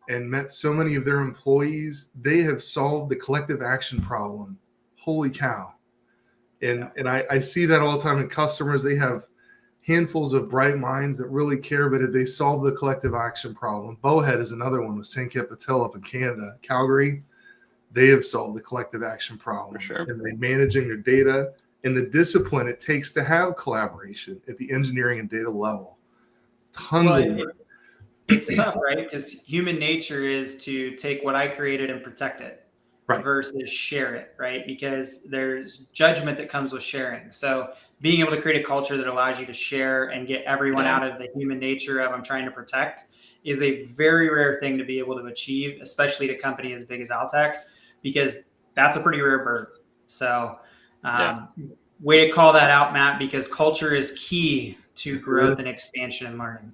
and met so many of their employees. They have solved the collective action problem. Holy cow. And I see that all the time in customers. They have handfuls of bright minds that really care, but if they solve the collective action problem. Bowhead is another one with Sanket Patel up in Canada, Calgary. They have solved the collective action problem. For sure. And they're managing their data and the discipline it takes to have collaboration at the engineering and data level. It's tough, right? Because human nature is to take what I created and protect it. Right. Versus share it, right? Because there's judgment that comes with sharing. So being able to create a culture that allows you to share and get everyone out of the human nature of I'm trying to protect is a very rare thing to be able to achieve, especially at a company as big as Altec, because that's a pretty rare bird. So way to call that out, Matt, because culture is key to growth and expansion and learning.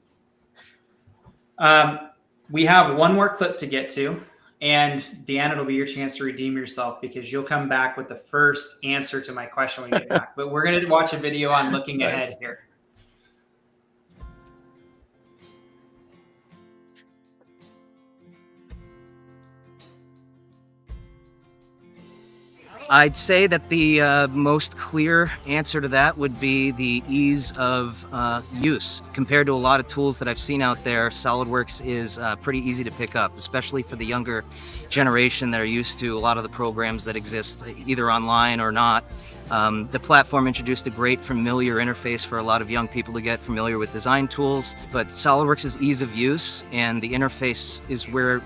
We have one more clip to get to. And Dan, it'll be your chance to redeem yourself because you'll come back with the first answer to my question when you get back. But we're going to watch a video on looking ahead here. I'd say that the most clear answer to that would be the ease of use. Compared to a lot of tools that I've seen out there, SolidWorks is pretty easy to pick up, especially for the younger generation that are used to a lot of the programs that exist either online or not. The platform introduced a great familiar interface for a lot of young people to get familiar with design tools, but SolidWorks' ease of use and the interface is where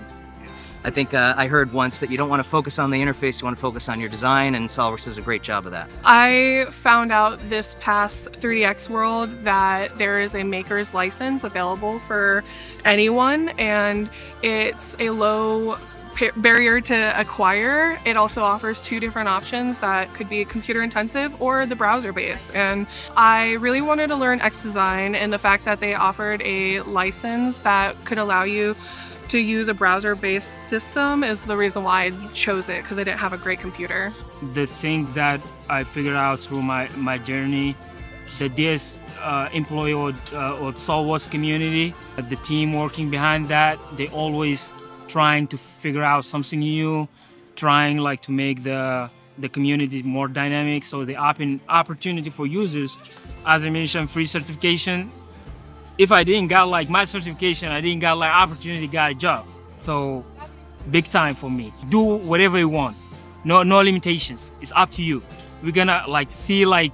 I think I heard once that you don't want to focus on the interface, you want to focus on your design, and SOLIDWORKS does a great job of that. I found out this past 3DX World that there is a maker's license available for anyone, and it's a low barrier to acquire. It also offers 2 different options that could be computer intensive or the browser based. And I really wanted to learn X design, and the fact that they offered a license that could allow you to use a browser-based system is the reason why I chose it, because I didn't have a great computer. The thing that I figured out through my journey, that this employee or SOLIDWORKS community, the team working behind that, they always trying to figure out something new, trying like to make the community more dynamic. So the opportunity for users, as I mentioned, free certification. If I didn't got like my certification, I didn't got like opportunity, got a job. So big time for me. Do whatever you want. No limitations. It's up to you. We're gonna like see like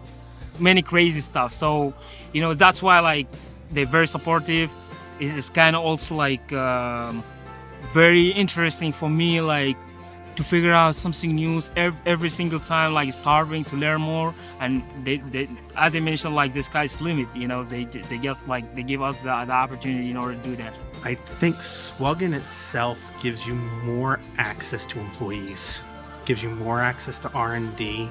many crazy stuff. So, you know, that's why like they're very supportive. It's kind of also like very interesting for me, like to figure out something new every single time, like starving to learn more. And they as I mentioned, like the sky's the limit, you know, they just like they give us the opportunity in order to do that. I think SWUGN itself gives you more access to employees, gives you more access to R&D,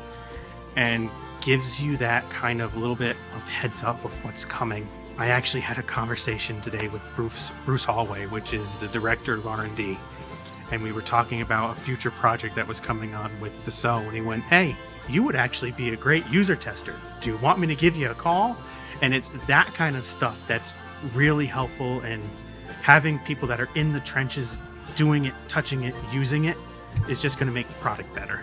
and gives you that kind of little bit of heads up of what's coming. I actually had a conversation today with Bruce Hallway, which is the director of R&D, and we were talking about a future project that was coming on with the SO, and he went, "Hey, you would actually be a great user tester. Do you want me to give you a call?" And it's that kind of stuff that's really helpful, and having people that are in the trenches doing it, touching it, using it is just going to make the product better.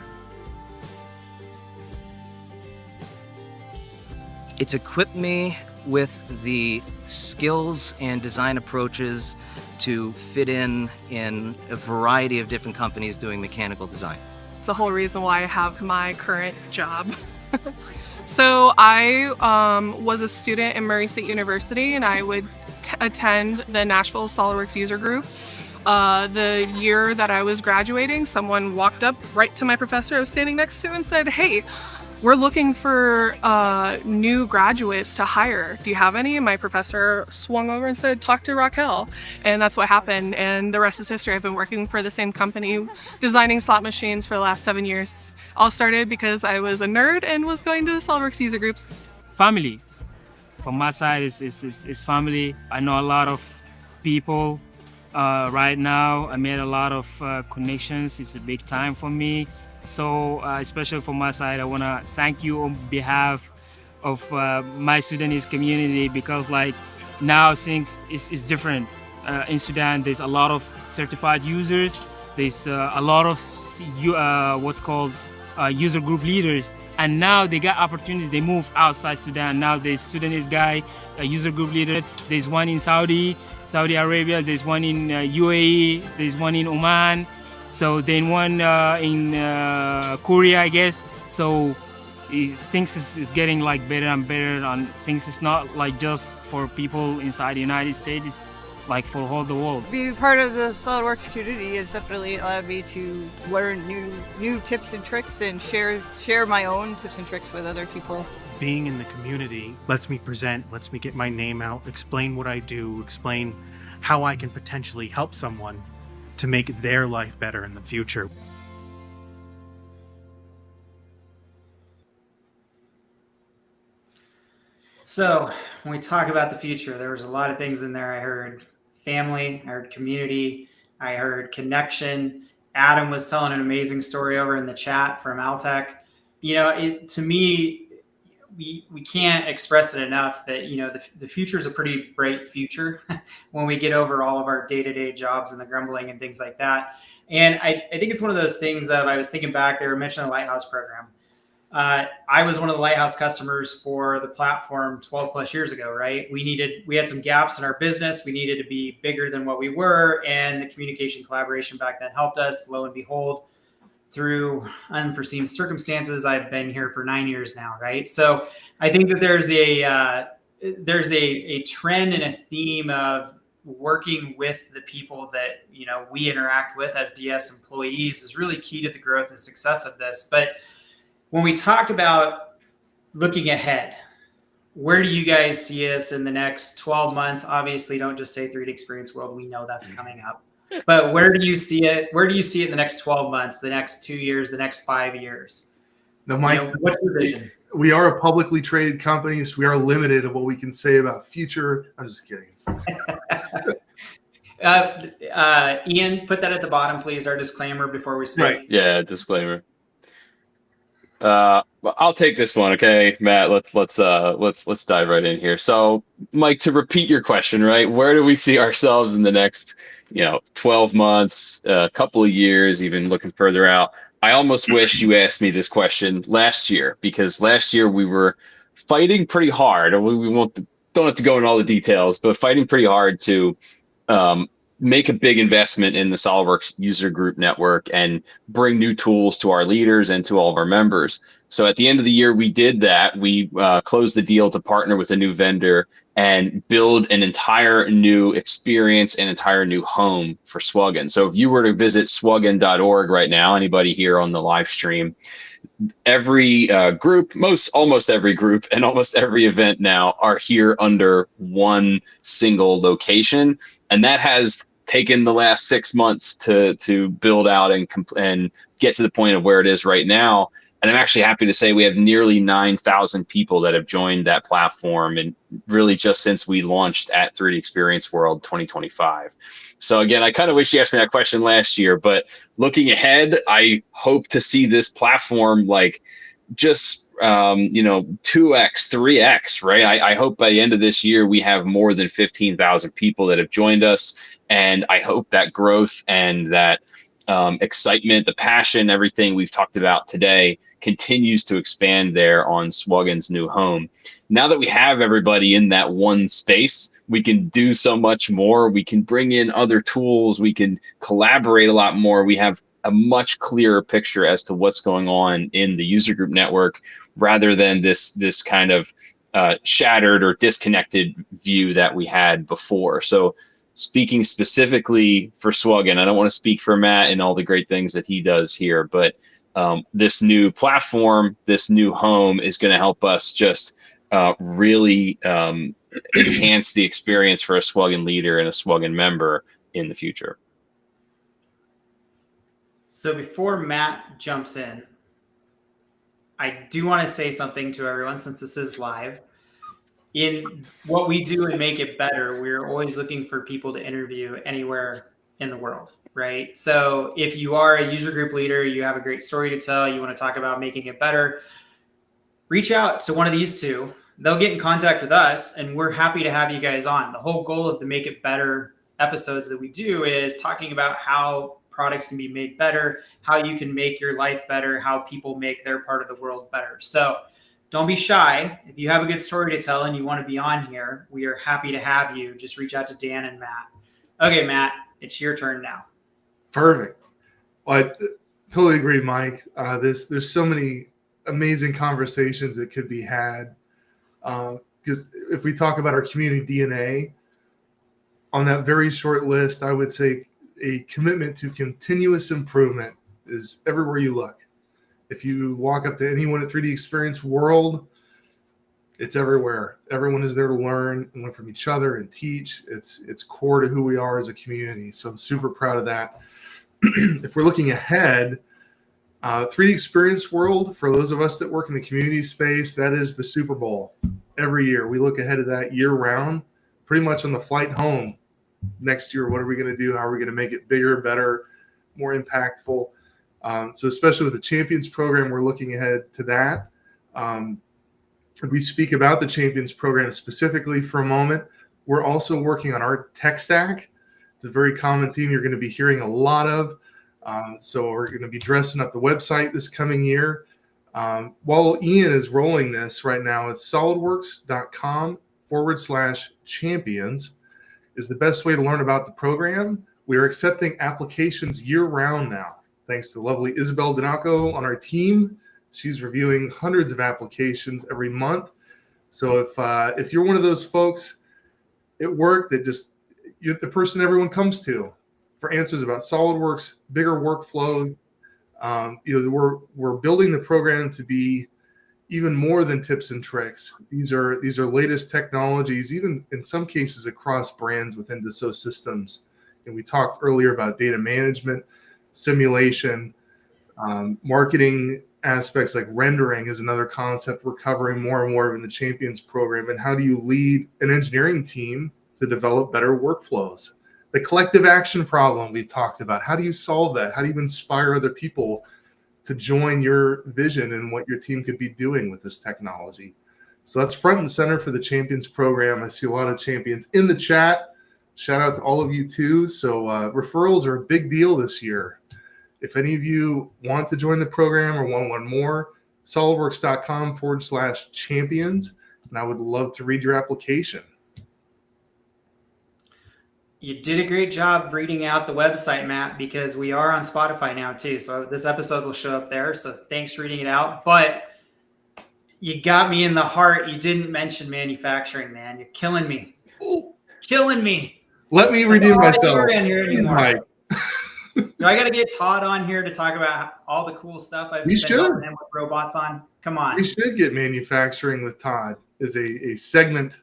It's equipped me with the skills and design approaches to fit in a variety of different companies doing mechanical design. It's the whole reason why I have my current job. So I was a student in Murray State University, and I would attend the Nashville SOLIDWORKS user group. The year that I was graduating, someone walked up right to my professor I was standing next to and said, "Hey, we're looking for new graduates to hire. Do you have any?" And my professor swung over and said, "Talk to Raquel." And that's what happened. And the rest is history. I've been working for the same company, designing slot machines for the last 7 years. All started because I was a nerd and was going to the SOLIDWORKS user groups. Family. From my side, is family. I know a lot of people right now. I made a lot of connections. It's a big time for me. So especially from my side, I want to thank you on behalf of my Sudanese community, because like now things is different. In Sudan, there's a lot of certified users. There's a lot of what's called user group leaders, and now they got opportunities. They move outside Sudan. Now there's Sudanese guy, a user group leader. There's one in Saudi Arabia. There's one in UAE. There's one in Oman. So then one in Korea, I guess. So things is getting like better and better, and things is not like just for people inside the United States. It's like for all the world. Being part of the SOLIDWORKS community has definitely allowed me to learn new tips and tricks and share my own tips and tricks with other people. Being in the community lets me present, lets me get my name out, explain what I do, explain how I can potentially help someone to make their life better in the future. So when we talk about the future, there was a lot of things in there. I heard family, I heard community, I heard connection. Adam was telling an amazing story over in the chat from Altec. You know, to me, we can't express it enough that, you know, the future is a pretty bright future when we get over all of our day-to-day jobs and the grumbling and things like that. And I think it's one of those things of, I was thinking back, they were mentioning the Lighthouse program. I was one of the Lighthouse customers for the platform 12 plus years ago, right? We had some gaps in our business. We needed to be bigger than what we were. And the communication collaboration back then helped us. Lo and behold, through unforeseen circumstances, I've been here for 9 years now, right? So I think that there's a trend and a theme of working with the people that, we interact with as DS employees is really key to the growth and success of this. But when we talk about looking ahead, where do you guys see us in the next 12 months? Obviously, don't just say 3D Experience World. We know that's coming up. But where do you see it? Where do you see it in the next 12 months, the next 2 years, the next 5 years? Now, Mike, what's your vision? We are a publicly traded company, so we are limited of what we can say about future. I'm just kidding. Ian, put that at the bottom, please. Our disclaimer before we speak. Right. Yeah, disclaimer. I'll take this one, okay, Matt. Let's dive right in here. So, Mike, to repeat your question, right? Where do we see ourselves in the next, 12 months, a couple of years, even looking further out? I almost wish you asked me this question last year, because last year we were fighting pretty hard. Don't have to go into all the details, but fighting pretty hard to make a big investment in the SOLIDWORKS user group network and bring new tools to our leaders and to all of our members. So at the end of the year, we did that. We closed the deal to partner with a new vendor and build an entire new experience, an entire new home for SWUGN. So if you were to visit SWUGN.org right now, anybody here on the live stream, every group, almost every group and almost every event now are here under one single location. And that has taken the last 6 months to build out and get to the point of where it is right now. And I'm actually happy to say we have nearly 9,000 people that have joined that platform, and really just since we launched at 3D Experience World 2025. So again, I kind of wish you asked me that question last year, but looking ahead, I hope to see this platform just 2x, 3x, right? I hope by the end of this year we have more than 15,000 people that have joined us, and I hope that growth and that excitement, the passion, everything we've talked about today continues to expand there on SWUGN's new home. Now that we have everybody in that one space, we can do so much more. We can bring in other tools. We can collaborate a lot more. We have a much clearer picture as to what's going on in the user group network, rather than this kind of shattered or disconnected view that we had before. So speaking specifically for SWUGN, I don't want to speak for Matt and all the great things that he does here, but this new platform, this new home is going to help us just really enhance the experience for a SWUGN leader and a SWUGN member in the future. So before Matt jumps in, I do want to say something to everyone, since this is live. In what we do and make it better, we're always looking for people to interview anywhere in the world, right? So if you are a user group leader, you have a great story to tell, you want to talk about making it better, reach out to one of these two. They'll get in contact with us, and we're happy to have you guys on. The whole goal of the Make It Better episodes that we do is talking about how products can be made better, how you can make your life better, how people make their part of the world better. So don't be shy. If you have a good story to tell and you want to be on here, we are happy to have you. Just reach out to Dan and Matt. Okay, Matt, it's your turn now. Perfect. Well, I totally agree, Mike. There's so many amazing conversations that could be had. Because if we talk about our community DNA, on that very short list, I would say a commitment to continuous improvement is everywhere you look. If you walk up to anyone at 3D Experience World, it's everywhere. Everyone is there to learn and learn from each other and teach. It's core to who we are as a community. So I'm super proud of that. If we're looking ahead, 3D Experience World, for those of us that work in the community space, that is the Super Bowl. Every year, we look ahead of that year round, pretty much on the flight home. Next year, what are we going to do? How are we going to make it bigger, better, more impactful? So especially with the Champions program, we're looking ahead to that. If we speak about the Champions program specifically for a moment, we're also working on our tech stack. It's a very common theme you're going to be hearing a lot of. So we're going to be dressing up the website this coming year. While Ian is rolling this right now, it's solidworks.com/champions is the best way to learn about the program. We are accepting applications year-round now, thanks to lovely Isabel Donaco on our team. She's reviewing hundreds of applications every month. So if you're one of those folks at work that just you're the person everyone comes to for answers about SolidWorks, bigger workflow. We're building the program to be even more than tips and tricks. These are latest technologies, even in some cases across brands within Dassault Systems. And we talked earlier about data management, simulation, marketing aspects like rendering is another concept we're covering more and more in the Champions program. And how do you lead an engineering team to develop better workflows? The collective action problem we've talked about. How do you solve that? How do you inspire other people to join your vision and what your team could be doing with this technology? So that's front and center for the Champions program. I see a lot of champions in the chat. Shout out to all of you too. So referrals are a big deal this year. If any of you want to join the program or want to learn more, solidworks.com/champions, and I would love to read your application. You did a great job reading out the website, Matt, because we are on Spotify now too. So this episode will show up there. So thanks for reading it out. But you got me in the heart. You didn't mention manufacturing, man. You're killing me. Killing me. Let me redeem myself. Do I got to get Todd on here to talk about all the cool stuff I've been helping him with robots on? Come on. We should get manufacturing with Todd as a segment.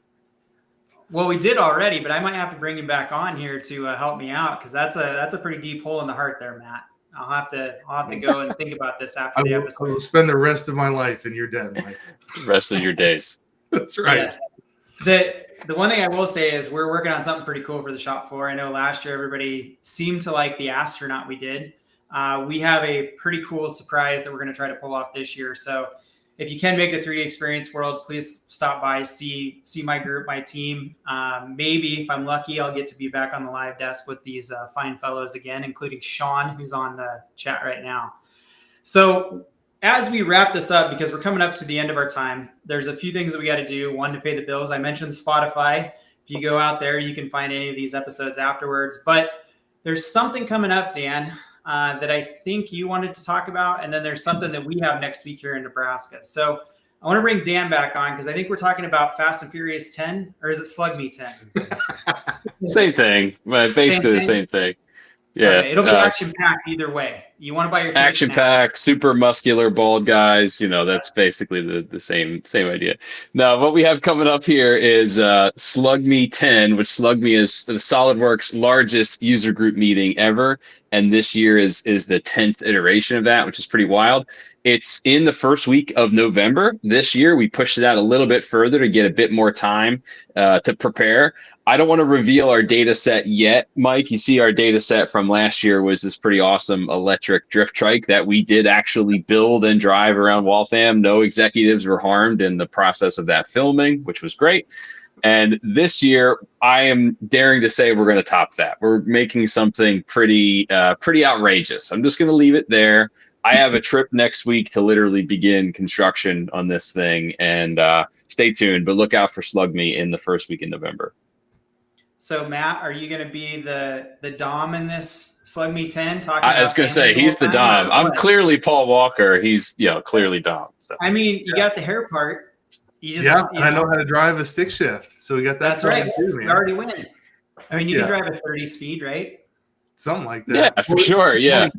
Well, we did already, but I might have to bring him back on here to help me out, because that's a pretty deep hole in the heart there, Matt. I'll have to go and think about this after the episode. I will spend the rest of my life in your den, Mike. Rest of your days. That's right. Yes. The one thing I will say is we're working on something pretty cool for the shop floor. I know last year everybody seemed to like the astronaut we did. We have a pretty cool surprise that we're going to try to pull off this year. So if you can make it a 3D experience world, please stop by, see my group, my team. Maybe if I'm lucky, I'll get to be back on the live desk with these fine fellows again, including Sean, who's on the chat right now. So as we wrap this up, because we're coming up to the end of our time, there's a few things that we got to do. One, to pay the bills. I mentioned Spotify. If you go out there, you can find any of these episodes afterwards. But there's something coming up, Dan, that I think you wanted to talk about. And then there's something that we have next week here in Nebraska. So I want to bring Dan back on, because I think we're talking about Fast and Furious 10, or is it SLUGME 10? Same thing, but basically the same thing. Yeah, okay, it'll be action-packed either way. You want to buy your action-packed, super muscular, bald guys. That's basically the same idea. Now, what we have coming up here is SLUGME 10, which SLUGME is the SolidWorks' largest user group meeting ever, and this year is the 10th iteration of that, which is pretty wild. It's in the first week of November this year. We pushed it out a little bit further to get a bit more time to prepare. I don't want to reveal our data set yet, Mike. You see our data set from last year was this pretty awesome electric drift trike that we did actually build and drive around Waltham. No executives were harmed in the process of that filming, which was great. And this year, I am daring to say we're going to top that. We're making something pretty outrageous. I'm just going to leave it there. I have a trip next week to literally begin construction on this thing, and stay tuned, but look out for SLUGME in the first week in November. So Matt, are you going to be the Dom in this SLUGME 10? I was going to say, he's the Dom. I'm clearly Paul Walker. He's clearly Dom. So. I mean, you got the hair part. And I know how to drive a stick shift. So we got that. That's right. You already win. I mean, you can drive a 30 speed, right? Something like that. Yeah, for sure. Yeah.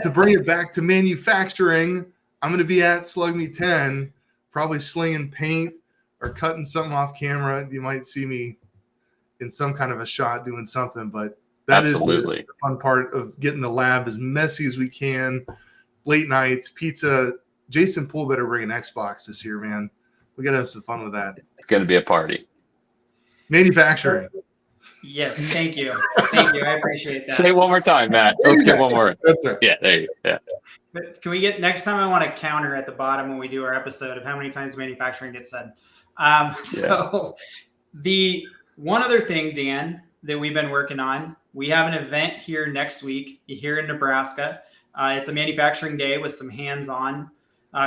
To bring it back to manufacturing, I'm going to be at SLUGME 10, probably slinging paint or cutting something off camera. You might see me in some kind of a shot doing something, but that Absolutely. Is the fun part of getting the lab as messy as we can. Late nights, pizza. Jason Poole better bring an Xbox this year, man. We got to have some fun with that. It's going to be a party. Manufacturing. Yes, thank you. Thank you. I appreciate that. Say it one more time, Matt. Let's get one more. That's right. Yeah, there you go. Yeah. But can we get next time? I want to counter at the bottom when we do our episode of how many times manufacturing gets said. So the one other thing, Dan, that we've been working on, we have an event here next week here in Nebraska. It's a manufacturing day with some hands-on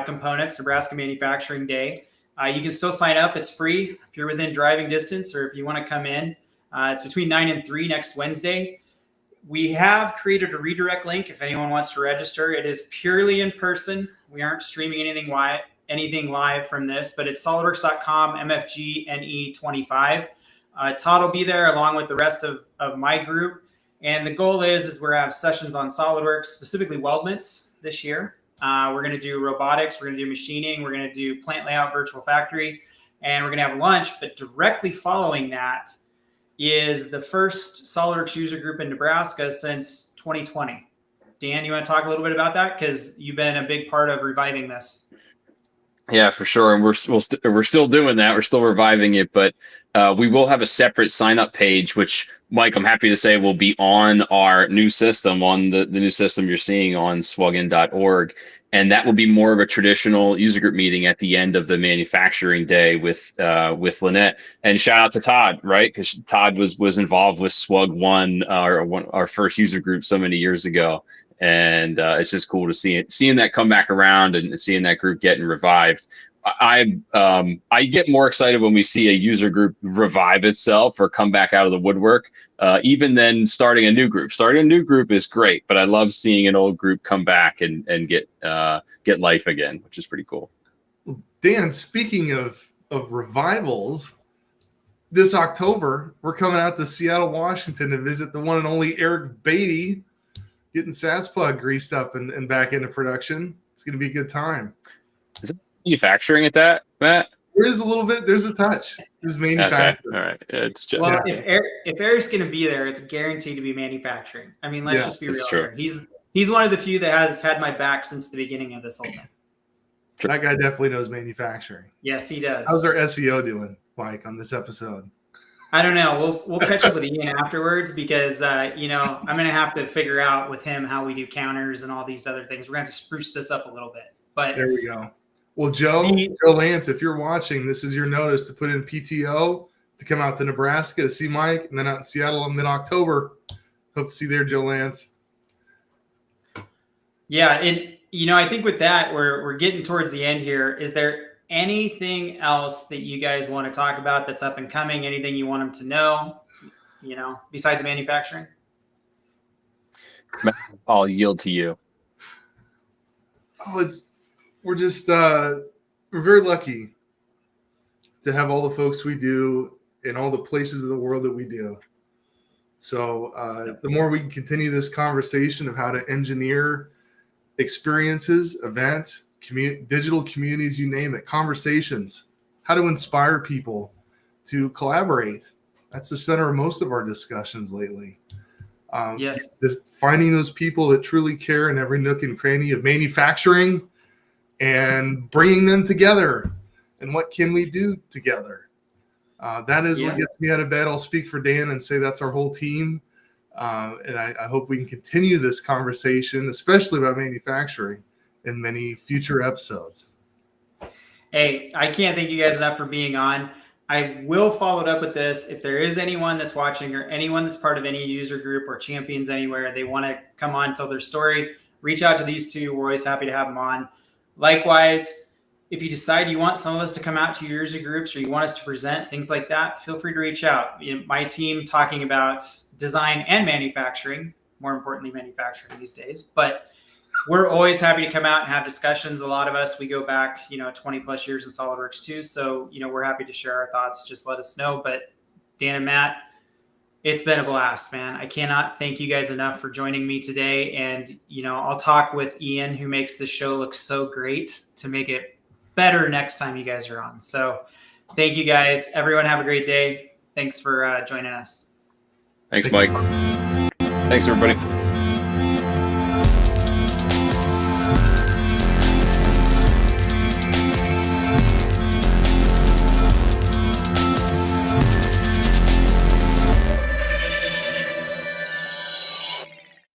components, Nebraska Manufacturing Day. You can still sign up. It's free if you're within driving distance, or if you want to come in. It's between 9 and 3 next Wednesday. We have created a redirect link if anyone wants to register. It is purely in person. We aren't streaming anything live from this, but it's solidworks.com, MFGNE25. Todd will be there along with the rest of my group. And the goal is we're going to have sessions on SolidWorks, specifically weldments this year. We're going to do robotics. We're going to do machining. We're going to do plant layout, virtual factory, and we're going to have lunch. But directly following that is the first SolidWorks user group in Nebraska since 2020. Dan, you want to talk a little bit about that? Because you've been a big part of reviving this. Yeah, for sure. And we're still doing that. We're still reviving it, but we will have a separate sign up page, which, Mike, I'm happy to say will be on our new system, on the new system you're seeing on SWUGN.org. And that will be more of a traditional user group meeting at the end of the manufacturing day with Lynette. And shout out to Todd, right? Because Todd was involved with SWUG1, our first user group so many years ago. And it's just cool to seeing that come back around and seeing that group getting revived. I get more excited when we see a user group revive itself or come back out of the woodwork, even than starting a new group. Starting a new group is great, but I love seeing an old group come back and get life again, which is pretty cool. Dan, speaking of revivals, this October we're coming out to Seattle, Washington to visit the one and only Eric Beatty, getting SASPUG greased up and back into production. It's going to be a good time. Is it manufacturing at that, Matt? There is a little bit. There's a touch. There's manufacturing. Okay. All right. Yeah, well, if Eric's going to be there, it's guaranteed to be manufacturing. I mean, let's just be real here. He's one of the few that has had my back since the beginning of this whole thing. That guy definitely knows manufacturing. Yes, he does. How's our SEO doing, Mike, on this episode? I don't know. We'll catch up with Ian afterwards because I'm going to have to figure out with him how we do counters and all these other things. We're going to have to spruce this up a little bit. But there we go. Well, Joe Lance, if you're watching, this is your notice to put in PTO to come out to Nebraska to see Mike, and then out in Seattle in mid-October. Hope to see you there, Joe Lance. Yeah, I think with that we're getting towards the end here. Is there anything else that you guys want to talk about that's up and coming? Anything you want them to know, besides manufacturing? I'll yield to you. We're very lucky to have all the folks we do in all the places of the world that we do. So the more we can continue this conversation of how to engineer experiences, events, digital communities, you name it, conversations, how to inspire people to collaborate. That's the center of most of our discussions lately. Yes. Just finding those people that truly care in every nook and cranny of manufacturing and bringing them together. And what can we do together? That is what gets me out of bed. I'll speak for Dan and say that's our whole team. And I hope we can continue this conversation, especially about manufacturing, in many future episodes. Hey, I can't thank you guys enough for being on. I will follow it up with this. If there is anyone that's watching or anyone that's part of any user group or champions anywhere, they want to come on, tell their story, reach out to these two. We're always happy to have them on. Likewise, if you decide you want some of us to come out to your user groups or you want us to present, things like that, feel free to reach out. My team talking about design and manufacturing, more importantly, manufacturing these days, but we're always happy to come out and have discussions. A lot of us, we go back, 20 plus years in SolidWorks too. So, we're happy to share our thoughts. Just let us know. But Dan and Matt, it's been a blast, man. I cannot thank you guys enough for joining me today. And, I'll talk with Ian, who makes the show look so great, to make it better next time you guys are on. So thank you guys. Everyone have a great day. Thanks for joining us. Thanks, Mike. Thanks, everybody.